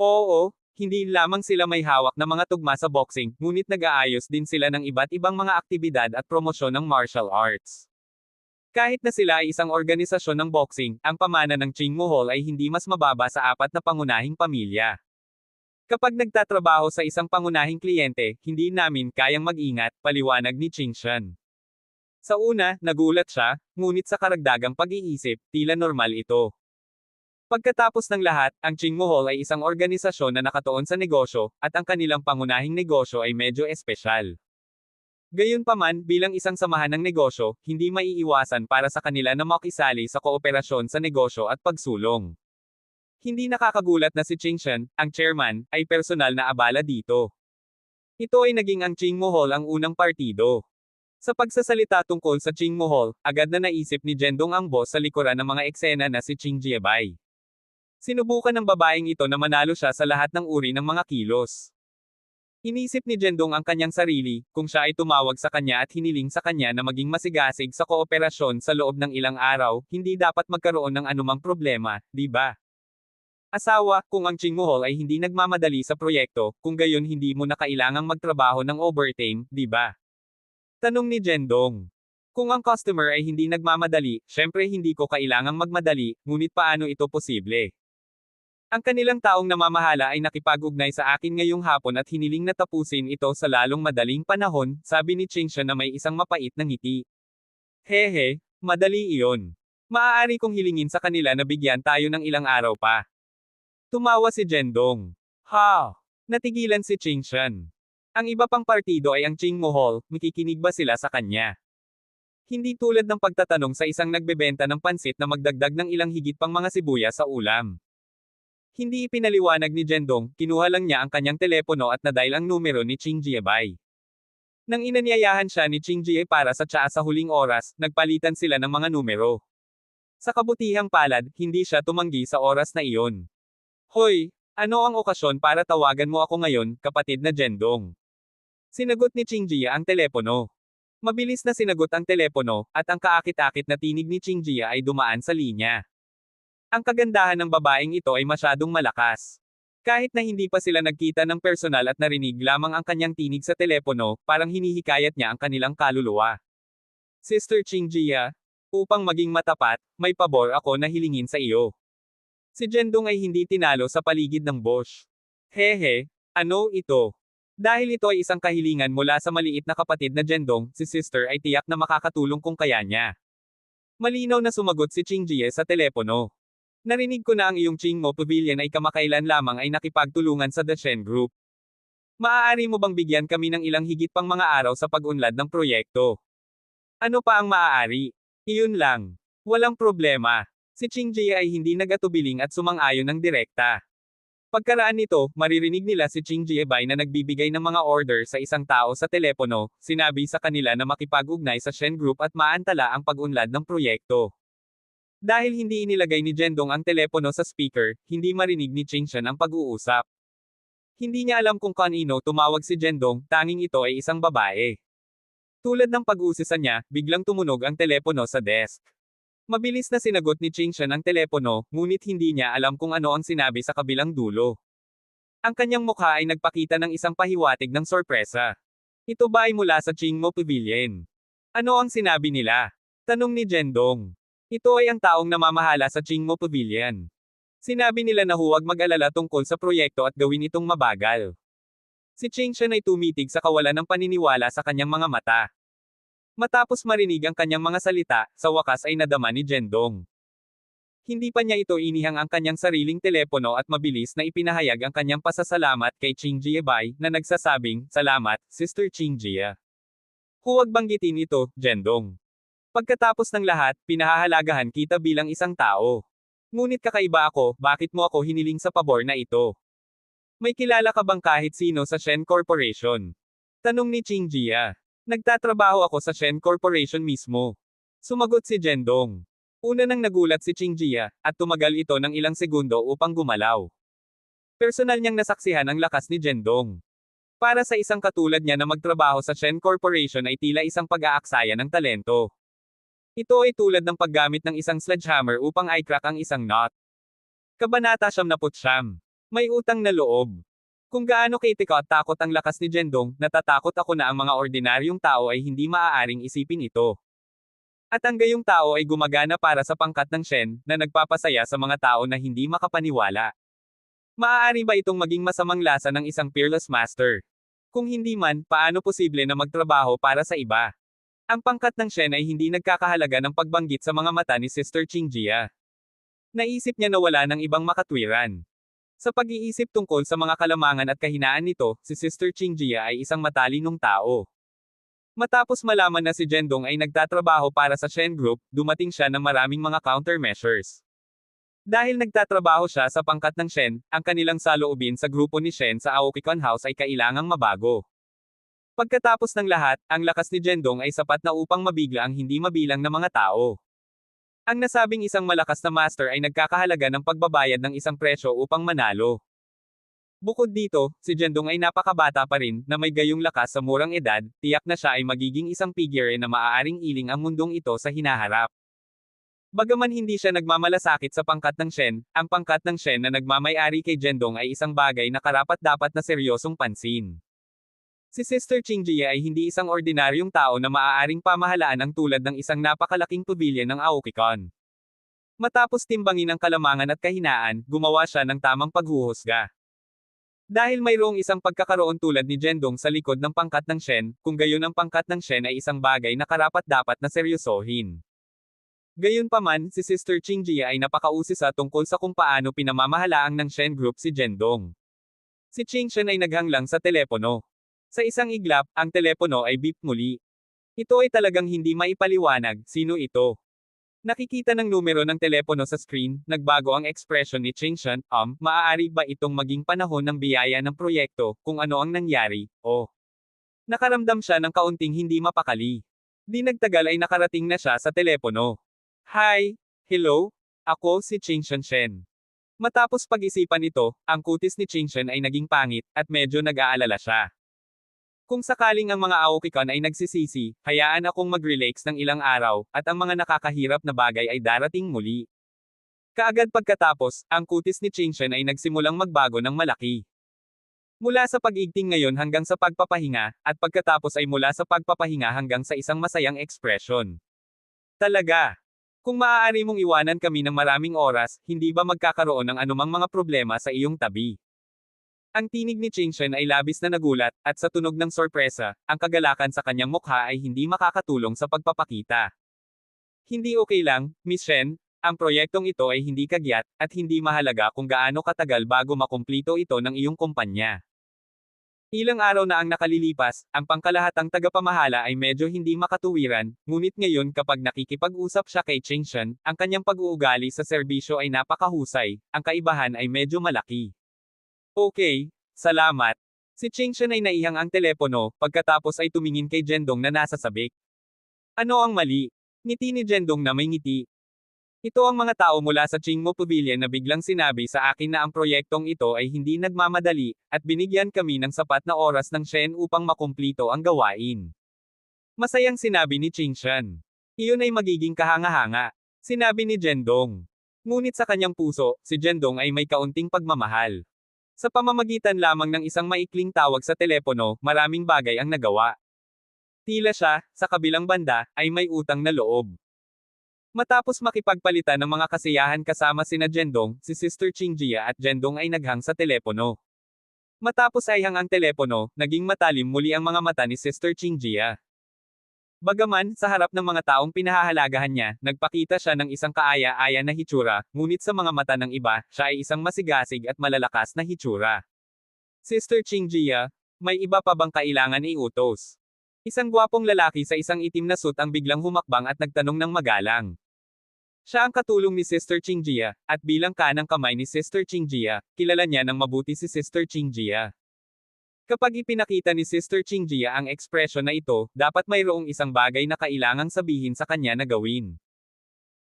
Oo, hindi lamang sila may hawak na mga tugma sa boxing, ngunit nag-aayos din sila ng iba't ibang mga aktibidad at promosyon ng martial arts. Kahit na sila ay isang organisasyon ng boxing, ang pamana ng Chingmo Hall ay hindi mas mababa sa 4 na pangunahing pamilya. Kapag nagtatrabaho sa isang pangunahing kliyente, hindi namin kayang mag-ingat, paliwanag ni Ching Shen. Sa una, nagulat siya, ngunit sa karagdagang pag-iisip, tila normal ito. Pagkatapos ng lahat, ang Chingmohol ay isang organisasyon na nakatuon sa negosyo, at ang kanilang pangunahing negosyo ay medyo espesyal. Gayunpaman, bilang isang samahan ng negosyo, hindi maiiwasan para sa kanila na makisali sa kooperasyon sa negosyo at pagsulong. Hindi nakakagulat na si Chingshan, ang chairman, ay personal na abala dito. Ito ay naging ang Chingmohol ang unang partido. Sa pagsasalita tungkol sa Chingmohol, agad na naisip ni Jendong ang boss sa likuran ng mga eksena na si Ching Jiebei. Sinubukan ng babaeng ito na manalo siya sa lahat ng uri ng mga kilos. Inisip ni Jendong ang kanyang sarili, kung siya ay tumawag sa kanya at hiniling sa kanya na maging masigasig sa kooperasyon sa loob ng ilang araw, hindi dapat magkaroon ng anumang problema, di ba? Asawa, kung ang Chingmohol ay hindi nagmamadali sa proyekto, kung gayon hindi mo na kailangang magtrabaho ng overtime, di ba? Tanong ni Jendong. Kung ang customer ay hindi nagmamadali, syempre hindi ko kailangang magmadali, ngunit paano ito posible? Ang kanilang taong namamahala ay nakipag-ugnay sa akin ngayong hapon at hiniling na tapusin ito sa lalong madaling panahon, sabi ni Chingshan na may isang mapait na ngiti. Hehe, madali iyon. Maaari kong hilingin sa kanila na bigyan tayo ng ilang araw pa. Tumawa si Jendong. Ha! Natigilan si Chingshan. Ang iba pang partido ay ang Chingmohol, makikinig ba sila sa kanya? Hindi tulad ng pagtatanong sa isang nagbebenta ng pansit na magdagdag ng ilang higit pang mga sibuyas sa ulam. Hindi ipinaliwanag ni Jendong, kinuha lang niya ang kanyang telepono at nadial ang numero ni Ching Jiebei. Nang inanyayahan siya ni Ching Jie para sa tsaa sa huling oras, nagpalitan sila ng mga numero. Sa kabutihang palad, hindi siya tumanggi sa oras na iyon. Hoy, ano ang okasyon para tawagan mo ako ngayon, kapatid na Jendong? Sinagot ni Ching Jie ang telepono. Mabilis na sinagot ang telepono, at ang kaakit-akit na tinig ni Ching Jie ay dumaan sa linya. Ang kagandahan ng babaeng ito ay masyadong malakas. Kahit na hindi pa sila nagkita ng personal at narinig lamang ang kanyang tinig sa telepono, parang hinihikayat niya ang kanilang kaluluwa. Sister Ching Jia, upang maging matapat, may pabor ako na hilingin sa iyo. Si Jendong ay hindi tinalo sa paligid ng Bosch. Hehe, ano ito? Dahil ito ay isang kahilingan mula sa maliit na kapatid na Jendong, si sister ay tiyak na makakatulong kung kaya niya. Malinaw na sumagot si Ching Jie sa telepono. Narinig ko na ang iyong Chingmo Pavilion ay kamakailan lamang ay nakipagtulungan sa The Shen Group. Maaari mo bang bigyan kami ng ilang higit pang mga araw sa pag-unlad ng proyekto? Ano pa ang maaari? Iyon lang. Walang problema. Si Ching Jie ay hindi nag-atubiling at sumang-ayon ng direkta. Pagkaraan nito, maririnig nila si Ching Jiebei na nagbibigay ng mga order sa isang tao sa telepono, sinabi sa kanila na makipag-ugnay sa Shen Group at maantala ang pag-unlad ng proyekto. Dahil hindi inilagay ni Jendong ang telepono sa speaker, hindi marinig ni Chingshan ang pag-uusap. Hindi niya alam kung kanino tumawag si Jendong, tanging ito ay isang babae. Tulad ng pag-uusisa niya, biglang tumunog ang telepono sa desk. Mabilis na sinagot ni Chingshan ang telepono, ngunit hindi niya alam kung ano ang sinabi sa kabilang dulo. Ang kanyang mukha ay nagpakita ng isang pahiwatig ng sorpresa. Ito ba ay mula sa Chingmo Pavilion? Ano ang sinabi nila? Tanong ni Jendong. Ito ay ang taong namamahala sa Chingmo Pavilion. Sinabi nila na huwag mag-alala tungkol sa proyekto at gawin itong mabagal. Si Chingshan ay tumitig sa kawalan ng paniniwala sa kanyang mga mata. Matapos marinig ang kanyang mga salita, sa wakas ay nadama ni Jendong. Hindi pa niya ito inihang ang kanyang sariling telepono at mabilis na ipinahayag ang kanyang pasasalamat kay Ching Jiebei, na nagsasabing, "Salamat, Sister Ching Jia." Huwag banggitin ito, Jendong. Pagkatapos ng lahat, pinahahalagahan kita bilang isang tao. Ngunit kakaiba ako, bakit mo ako hiniling sa pabor na ito? May kilala ka bang kahit sino sa Shen Corporation? Tanong ni Ching Jia. Nagtatrabaho ako sa Shen Corporation mismo. Sumagot si Jendong. Una nang nagulat si Ching Jia, at tumagal ito ng ilang segundo upang gumalaw. Personal niyang nasaksihan ang lakas ni Jendong. Para sa isang katulad niya na magtrabaho sa Shen Corporation ay tila isang pag-aaksaya ng talento. Ito ay tulad ng paggamit ng isang sledgehammer upang i-crack ang isang nut. Kabanata 79. May utang na loob. Kung gaano takot ang lakas ni Jendong, natatakot ako na ang mga ordinaryong tao ay hindi maaaring isipin ito. At ang gayong tao ay gumagana para sa pangkat ng Shen, na nagpapasaya sa mga tao na hindi makapaniwala. Maaari ba itong maging masamang lasa ng isang peerless master? Kung hindi man, paano posible na magtrabaho para sa iba? Ang pangkat ng Shen ay hindi nagkakahalaga ng pagbanggit sa mga mata ni Sister Ching Jia. Naisip niya na wala ng ibang makatwiran. Sa pag-iisip tungkol sa mga kalamangan at kahinaan nito, si Sister Qingjia ay isang matalinong tao. Matapos malaman na si Jendong ay nagtatrabaho para sa Shen Group, dumating siya ng maraming mga countermeasures. Dahil nagtatrabaho siya sa pangkat ng Shen, ang kanilang saloobin sa grupo ni Shen sa Aokikon House ay kailangang mabago. Pagkatapos ng lahat, ang lakas ni Jendong ay sapat na upang mabigla ang hindi mabilang na mga tao. Ang nasabing isang malakas na master ay nagkakahalaga ng pagbabayad ng isang presyo upang manalo. Bukod dito, si Jendong ay napakabata pa rin, na may gayong lakas sa murang edad, tiyak na siya ay magiging isang figure na maaaring iling ang mundong ito sa hinaharap. Bagaman hindi siya nagmamalasakit sa pangkat ng Shen, ang pangkat ng Shen na nagmamay-ari kay Jendong ay isang bagay na karapat-dapat na seryosong pansin. Si Sister Qingjia ay hindi isang ordinaryong tao na maaaring pamahalaan ang tulad ng isang napakalaking pavilion ng Aokikon. Matapos timbangin ang kalamangan at kahinaan, gumawa siya ng tamang paghuhusga. Dahil mayroong isang pagkakaroon tulad ni Jendong sa likod ng pangkat ng Shen, kung gayon ang pangkat ng Shen ay isang bagay na karapat-dapat na seryosohin. Gayunpaman, si Sister Qingjia ay napakausisa tungkol sa kung paano pinamamahalaang ng Shen Group si Jendong. Si Qingshen ay naghanglang sa telepono. Sa isang iglap, ang telepono ay beep muli. Ito ay talagang hindi maipaliwanag, sino ito? Nakikita ng numero ng telepono sa screen, nagbago ang ekspresyon ni Qingshen, maaari ba itong maging panahon ng biyaya ng proyekto, kung ano ang nangyari, o? Nakaramdam siya ng kaunting hindi mapakali. Di nagtagal ay nakarating na siya sa telepono. Hi! Hello? Ako si Qingshen Shen. Matapos pag-isipan ito, ang kutis ni Qingshen ay naging pangit, at medyo nag-aalala siya. Kung sakaling ang mga Aokikon ay nagsisisi, hayaan akong mag-relax ng ilang araw, at ang mga nakakahirap na bagay ay darating muli. Kaagad pagkatapos, ang kutis ni Qingshen ay nagsimulang magbago ng malaki. Mula sa pag-igting ngayon hanggang sa pagpapahinga, at pagkatapos ay mula sa pagpapahinga hanggang sa isang masayang ekspresyon. Talaga! Kung maaari mong iwanan kami ng maraming oras, hindi ba magkakaroon ng anumang mga problema sa iyong tabi? Ang tinig ni Qingshen ay labis na nagulat, at sa tunog ng sorpresa, ang kagalakan sa kanyang mukha ay hindi makakatulong sa pagpapakita. Hindi okay lang, Miss Shen, ang proyektong ito ay hindi kagyat, at hindi mahalaga kung gaano katagal bago makumplito ito ng iyong kumpanya. Ilang araw na ang nakalilipas, ang pangkalahatang tagapamahala ay medyo hindi makatuwiran, ngunit ngayon kapag nakikipag-usap siya kay Qingshen, ang kanyang pag-uugali sa serbisyo ay napakahusay, ang kaibahan ay medyo malaki. Okay, salamat. Si Qingshen ay naihang ang telepono, pagkatapos ay tumingin kay Jendong na nasa sabik. Ano ang mali? Ngiti ni Jendong na may ngiti. Ito ang mga tao mula sa Qingmo Pavilion na biglang sinabi sa akin na ang proyektong ito ay hindi nagmamadali, at binigyan kami ng sapat na oras ng Shen upang makumplito ang gawain. Masayang sinabi ni Qingshen. Iyon ay magiging kahanga-hanga. Sinabi ni Jendong. Ngunit sa kanyang puso, si Jendong ay may kaunting pagmamahal. Sa pamamagitan lamang ng isang maikling tawag sa telepono, maraming bagay ang nagawa. Tila siya, sa kabilang banda, ay may utang na loob. Matapos makipagpalitan ng mga kasiyahan kasama sina Jendong, si Sister Qingjia at Jendong ay naghang sa telepono. Matapos ay hang ang telepono, naging matalim muli ang mga mata ni Sister Qingjia. Bagaman, sa harap ng mga taong pinahahalagahan niya, nagpakita siya ng isang kaaya-aya na hitsura, ngunit sa mga mata ng iba, siya ay isang masigasig at malalakas na hitsura. Sister Qingjia, may iba pa bang kailangan iutos? Isang gwapong lalaki sa isang itim na suit ang biglang humakbang at nagtanong ng magalang. Siya ang katulong ni Sister Qingjia, at bilang kanang kamay ni Sister Qingjia, kilala niya ng mabuti si Sister Qingjia. Kapag ipinakita ni Sister Qingjia ang ekspresyon na ito, dapat mayroong isang bagay na kailangang sabihin sa kanya na gawin.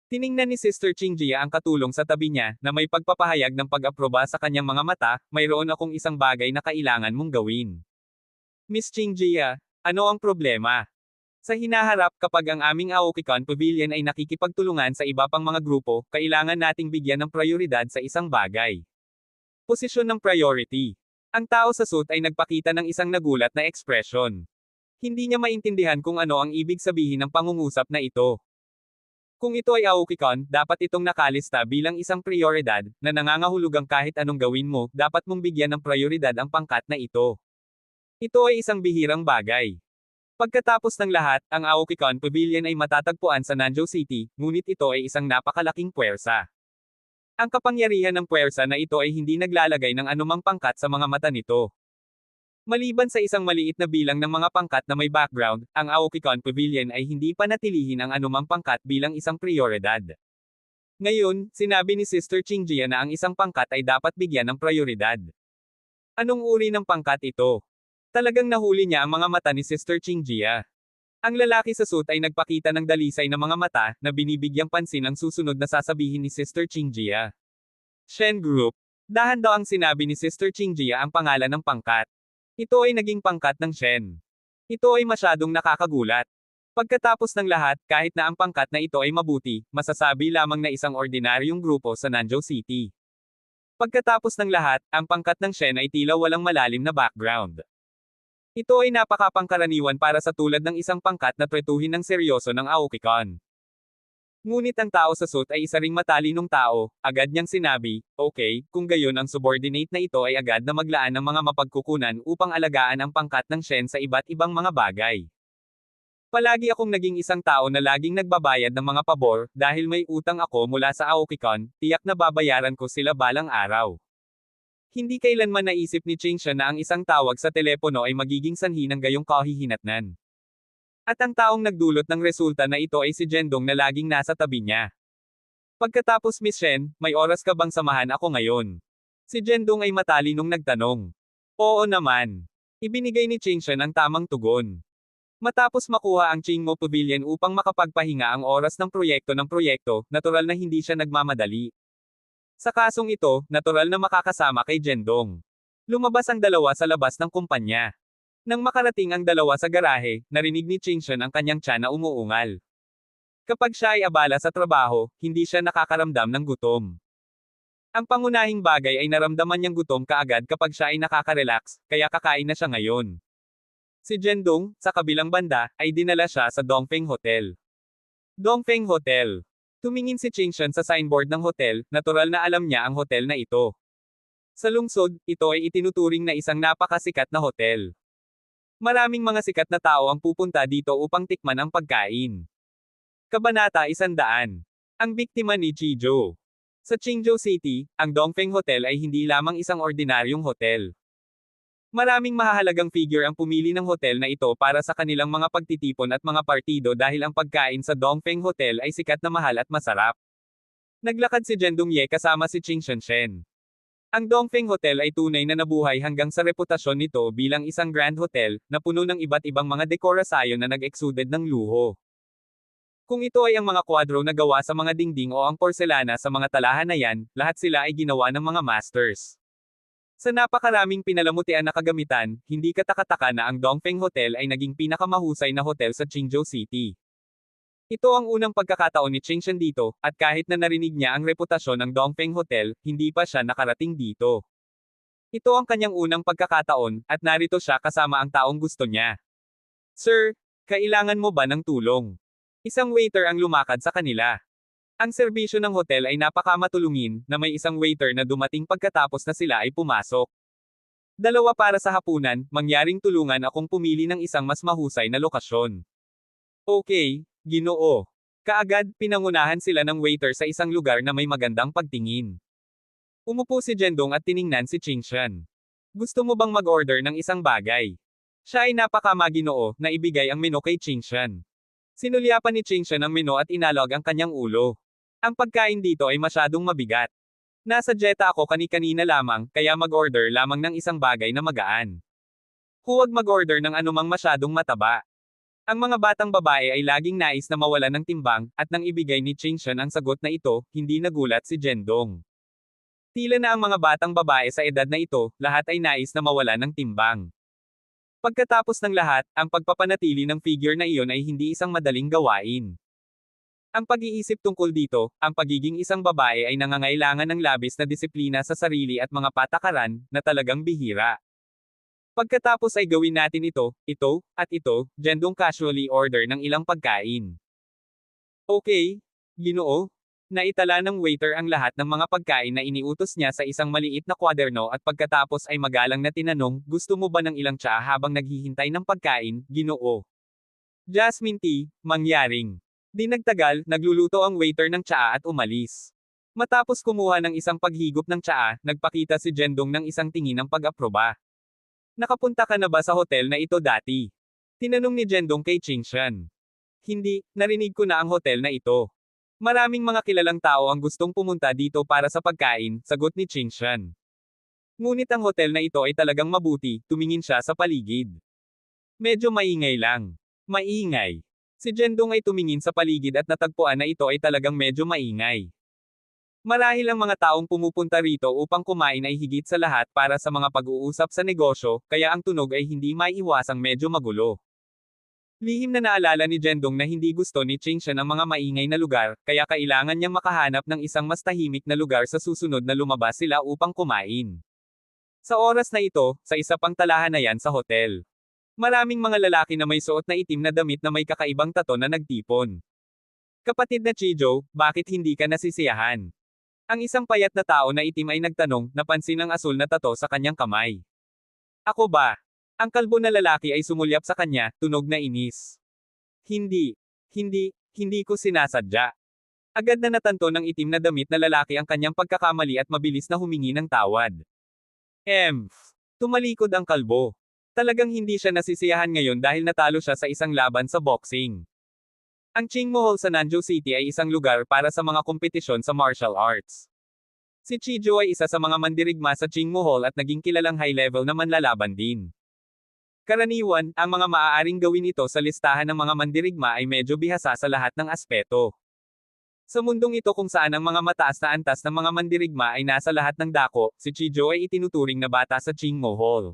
Tiningnan ni Sister Qingjia ang katulong sa tabi niya, na may pagpapahayag ng pag-aproba sa kanyang mga mata, mayroon akong isang bagay na kailangan mong gawin. Miss Qingjia, ano ang problema? Sa hinaharap kapag ang aming Aokikon Pavilion ay nakikipagtulungan sa iba pang mga grupo, kailangan nating bigyan ng prioridad sa isang bagay. Posisyon ng priority. Ang tao sa suit ay nagpakita ng isang nagulat na ekspresyon. Hindi niya maintindihan kung ano ang ibig sabihin ng pangungusap na ito. Kung ito ay Aokikon, dapat itong nakalista bilang isang prioridad, na nangangahulugang kahit anong gawin mo, dapat mong bigyan ng prioridad ang pangkat na ito. Ito ay isang bihirang bagay. Pagkatapos ng lahat, ang Aokikon Pavilion ay matatagpuan sa Nanzhou City, ngunit ito ay isang napakalaking puwersa. Ang kapangyarihan ng puwersa na ito ay hindi naglalagay ng anumang pangkat sa mga mata nito. Maliban sa isang maliit na bilang ng mga pangkat na may background, ang Aokicon Pavilion ay hindi pa natilihin ang anumang pangkat bilang isang prioridad. Ngayon, sinabi ni Sister Chingjia na ang isang pangkat ay dapat bigyan ng prioridad. Anong uri ng pangkat ito? Talagang nahuli niya ang mga mata ni Sister Chingjia. Ang lalaki sa suit ay nagpakita ng dalisay na mga mata na binibigyang pansin ang susunod na sasabihin ni Sister Chingjia. Shen Group. Dahan daw ang sinabi ni Sister Chingjia ang pangalan ng pangkat. Ito ay naging pangkat ng Shen. Ito ay masyadong nakakagulat. Pagkatapos ng lahat, kahit na ang pangkat na ito ay mabuti, masasabi lamang na isang ordinaryong grupo sa Nanzhou City. Pagkatapos ng lahat, ang pangkat ng Shen ay tila walang malalim na background. Ito ay napakapangkaraniwan para sa tulad ng isang pangkat na tretuhin ng seryoso ng Aokicon. Ngunit ang tao sa suit ay isa ring matalinong tao, agad niyang sinabi, okay, kung gayon ang subordinate na ito ay agad na maglaan ng mga mapagkukunan upang alagaan ang pangkat ng Shen sa iba't ibang mga bagay. Palagi akong naging isang tao na laging nagbabayad ng mga pabor, dahil may utang ako mula sa Aokicon, tiyak na babayaran ko sila balang araw. Hindi kailanman naisip ni Chingshan na ang isang tawag sa telepono ay magiging sanhi ng gayong kahihinatnan. At ang taong nagdulot ng resulta na ito ay si Jendong na laging nasa tabi niya. Pagkatapos Miss Shen, may oras ka bang samahan ako ngayon? Si Jendong ay matalinong nagtanong. Oo naman. Ibinigay ni Chingshan ang tamang tugon. Matapos makuha ang Qingmo Pavilion upang makapagpahinga ang oras ng proyekto, natural na hindi siya nagmamadali. Sa kasong ito, natural na makakasama kay Jendong. Lumabas ang dalawa sa labas ng kumpanya. Nang makarating ang dalawa sa garahe, narinig ni Chingshan ang kanyang tiyan na umuungal. Kapag siya ay abala sa trabaho, hindi siya nakakaramdam ng gutom. Ang pangunahing bagay ay naramdaman niyang gutom kaagad kapag siya ay nakaka-relax, kaya kakain na siya ngayon. Si Jendong, sa kabilang banda, ay dinala siya sa Dongfeng Hotel. Dongfeng Hotel. Tumingin si Chingshan sa signboard ng hotel, natural na alam niya ang hotel na ito. Sa lungsod, ito ay itinuturing na isang napakasikat na hotel. Maraming mga sikat na tao ang pupunta dito upang tikman ang pagkain. Kabanata 100. Ang biktima ni Chijo. Sa Qingzhou City, ang Dongfeng Hotel ay hindi lamang isang ordinaryong hotel. Maraming mahahalagang figure ang pumili ng hotel na ito para sa kanilang mga pagtitipon at mga partido dahil ang pagkain sa Dongfeng Hotel ay sikat na mahal at masarap. Naglakad si Jendong Ye kasama si Chingshan Shen. Ang Dongfeng Hotel ay tunay na nabuhay hanggang sa reputasyon nito bilang isang grand hotel, na puno ng iba't ibang mga dekorasyon na nag-exuded ng luho. Kung ito ay ang mga kwadro na gawa sa mga dingding o ang porselana sa mga talahanayan, lahat sila ay ginawa ng mga masters. Sa napakaraming pinalamutian na kagamitan, hindi katakataka na ang Dongfeng Hotel ay naging pinakamahusay na hotel sa Qingzhou City. Ito ang unang pagkakataon ni Chingshan dito, at kahit na narinig niya ang reputasyon ng Dongfeng Hotel, hindi pa siya nakarating dito. Ito ang kanyang unang pagkakataon, at narito siya kasama ang taong gusto niya. Sir, kailangan mo ba ng tulong? Isang waiter ang lumakad sa kanila. Ang serbisyo ng hotel ay napakamatulungin, na may isang waiter na dumating pagkatapos na sila ay pumasok. Dalawa para sa hapunan, mangyaring tulungan akong pumili ng isang mas mahusay na lokasyon. Okay, Ginoo. Kaagad, pinangunahan sila ng waiter sa isang lugar na may magandang pagtingin. Umupo si Jendong at tiningnan si Chingshan. Gusto mo bang mag-order ng isang bagay? Siya ay napakamaginoo, na ibigay ang menu kay Chingshan. Sinulyapan ni Chingshan ang menu at inalog ang kanyang ulo. Ang pagkain dito ay masyadong mabigat. Nasa dieta ako kani-kanina lamang, kaya mag-order lamang ng isang bagay na magaan. Huwag mag-order ng anumang masyadong mataba. Ang mga batang babae ay laging nais na mawalan ng timbang, at nang ibigay ni Chingshan ang sagot na ito, hindi nagulat si Jendong. Tila na ang mga batang babae sa edad na ito, lahat ay nais na mawalan ng timbang. Pagkatapos ng lahat, ang pagpapanatili ng figure na iyon ay hindi isang madaling gawain. Ang pag-iisip tungkol dito, ang pagiging isang babae ay nangangailangan ng labis na disiplina sa sarili at mga patakaran, na talagang bihira. Pagkatapos ay gawin natin ito, at ito, Jendong casually order ng ilang pagkain. Okay, Ginoo. Naitala ng waiter ang lahat ng mga pagkain na iniutos niya sa isang maliit na kwaderno at pagkatapos ay magalang na tinanong, gusto mo ba ng ilang tsaa habang naghihintay ng pagkain, Ginoo? Jasmine tea, mangyaring. Di nagtagal, nagluluto ang waiter ng tsaa at umalis. Matapos kumuha ng isang paghigop ng tsaa, nagpakita si Jendong ng isang tingin ng pag-aproba. Nakapunta ka na ba sa hotel na ito dati? Tinanong ni Jendong kay Qingshan. Hindi, narinig ko na ang hotel na ito. Maraming mga kilalang tao ang gustong pumunta dito para sa pagkain, sagot ni Qingshan. Ngunit ang hotel na ito ay talagang mabuti, tumingin siya sa paligid. Medyo maingay lang. Maingay. Si Jendong ay tumingin sa paligid at natagpuan na ito ay talagang medyo maingay. Marahil ang mga taong pumupunta rito upang kumain ay higit sa lahat para sa mga pag-uusap sa negosyo, kaya ang tunog ay hindi maiiwasang medyo magulo. Lihim na naalala ni Jendong na hindi gusto ni Qingshan ang mga maingay na lugar, kaya kailangan niyang makahanap ng isang mas tahimik na lugar sa susunod na lumabas sila upang kumain. Sa oras na ito, sa isa pang talahanayan sa hotel. Maraming mga lalaki na may suot na itim na damit na may kakaibang tato na nagtipon. Kapatid na Chijo, bakit hindi ka nasisiyahan? Ang isang payat na tao na itim ay nagtanong, napansin ang asul na tato sa kanyang kamay. Ako ba? Ang kalbo na lalaki ay sumulyap sa kanya, tunog na inis. Hindi. Hindi ko sinasadya. Agad na natanto ng itim na damit na lalaki ang kanyang pagkakamali at mabilis na humingi ng tawad. Tumalikod ang kalbo. Talagang hindi siya nasisiyahan ngayon dahil natalo siya sa isang laban sa boxing. Ang Qingmo Hall sa Nanzhou City ay isang lugar para sa mga kompetisyon sa martial arts. Si Chijo ay isa sa mga mandirigma sa Qingmo Hall at naging kilalang high-level na manlalaban din. Karaniwan, ang mga maaaring gawin ito sa listahan ng mga mandirigma ay medyo bihasa sa lahat ng aspeto. Sa mundong ito kung saan ang mga mataas na antas ng mga mandirigma ay nasa lahat ng dako, si Chijo ay itinuturing na bata sa Qingmo Hall.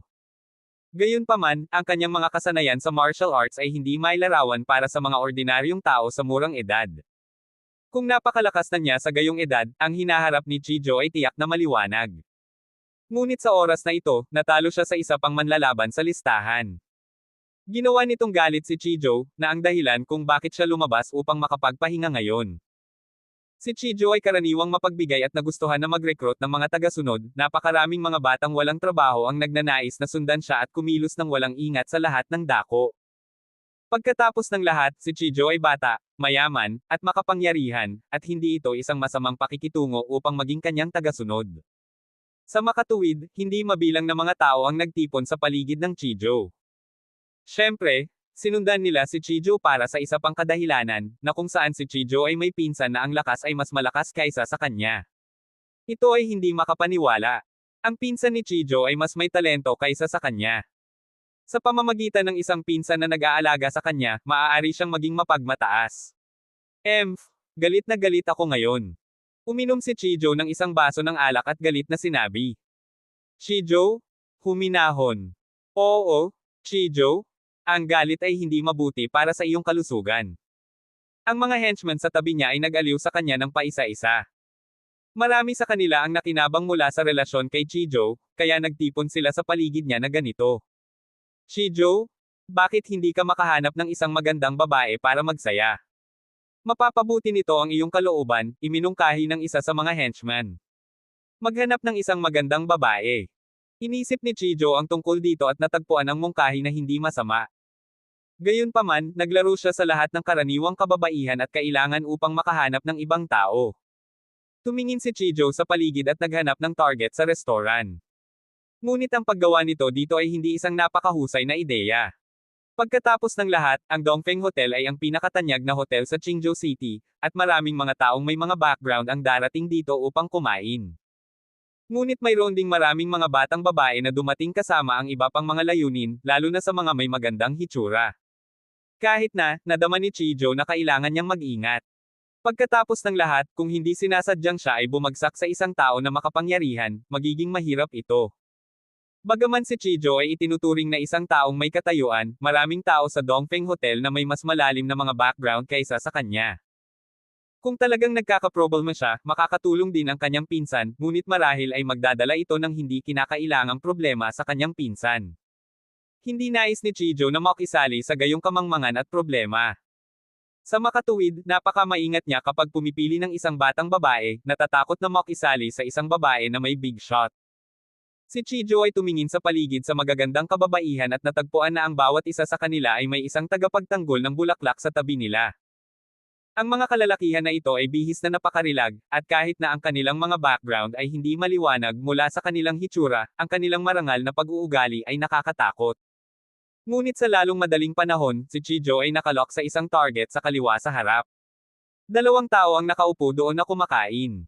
Gayunpaman, ang kanyang mga kasanayan sa martial arts ay hindi mailarawan para sa mga ordinaryong tao sa murang edad. Kung napakalakas na niya sa gayong edad, ang hinaharap ni Chijo ay tiyak na maliwanag. Ngunit sa oras na ito, natalo siya sa isa pang manlalaban sa listahan. Ginawa nitong galit si Chijo, na ang dahilan kung bakit siya lumabas upang makapagpahinga ngayon. Si Chijo ay karaniwang mapagbigay at nagustuhan na mag-recruit ng mga tagasunod, napakaraming mga batang walang trabaho ang nagnanais na sundan siya at kumilos ng walang ingat sa lahat ng dako. Pagkatapos ng lahat, si Chijo ay bata, mayaman, at makapangyarihan, at hindi ito isang masamang pakikitungo upang maging kanyang tagasunod. Sa makatuwid, hindi mabilang na mga tao ang nagtipon sa paligid ng Chijo. Siyempre, sinundan nila si Chijo para sa isa pang kadahilanan, na kung saan si Chijo ay may pinsan na ang lakas ay mas malakas kaysa sa kanya. Ito ay hindi makapaniwala. Ang pinsan ni Chijo ay mas may talento kaysa sa kanya. Sa pamamagitan ng isang pinsan na nag-aalaga sa kanya, maaari siyang maging mapagmataas. Galit na galit ako ngayon. Uminom si Chijo ng isang baso ng alak at galit na sinabi. Chijo? Huminahon. Oo, Chijo? Ang galit ay hindi mabuti para sa iyong kalusugan. Ang mga henchmen sa tabi niya ay nag-aliw sa kanya ng paisa-isa. Marami sa kanila ang nakinabang mula sa relasyon kay Chijo, kaya nagtipon sila sa paligid niya na ganito. Chijo, bakit hindi ka makahanap ng isang magandang babae para magsaya? Mapapabuti nito ang iyong kalooban, iminungkahi ng isa sa mga henchmen. Maghanap ng isang magandang babae. Inisip ni Chijo ang tungkol dito at natagpuan ang mungkahi na hindi masama. Gayunpaman, naglaro siya sa lahat ng karaniwang kababaihan at kailangan upang makahanap ng ibang tao. Tumingin si Chijo sa paligid at naghanap ng target sa restoran. Ngunit ang paggawa nito dito ay hindi isang napakahusay na ideya. Pagkatapos ng lahat, ang Dongfeng Hotel ay ang pinakatanyag na hotel sa Qingzhou City, at maraming mga taong may mga background ang darating dito upang kumain. Ngunit mayroon ding maraming mga batang babae na dumating kasama ang iba pang mga layunin, lalo na sa mga may magandang hitsura. Kahit na, nadama ni Chijo na kailangan niyang mag-ingat. Pagkatapos ng lahat, kung hindi sinasadyang siya ay bumagsak sa isang tao na makapangyarihan, magiging mahirap ito. Bagaman si Chijo ay itinuturing na isang taong may katayuan, maraming tao sa Dongfeng Hotel na may mas malalim na mga background kaysa sa kanya. Kung talagang nagkakaproblema siya, makakatulong din ang kanyang pinsan, ngunit marahil ay magdadala ito ng hindi kinakailangang problema sa kanyang pinsan. Hindi nais ni Chijo na makisali sa gayong kamangmangan at problema. Sa makatuwid, napakamaingat niya kapag pumipili ng isang batang babae, natatakot na makisali sa isang babae na may big shot. Si Chijo ay tumingin sa paligid sa magagandang kababaihan at natagpuan na ang bawat isa sa kanila ay may isang tagapagtanggol ng bulaklak sa tabi nila. Ang mga kalalakihan na ito ay bihis na napakarilag, at kahit na ang kanilang mga background ay hindi maliwanag mula sa kanilang hitsura, ang kanilang marangal na pag-uugali ay nakakatakot. Ngunit sa lalong madaling panahon, si Chijo ay nakalok sa isang target sa kaliwa sa harap. Dalawang tao ang nakaupo doon na kumakain.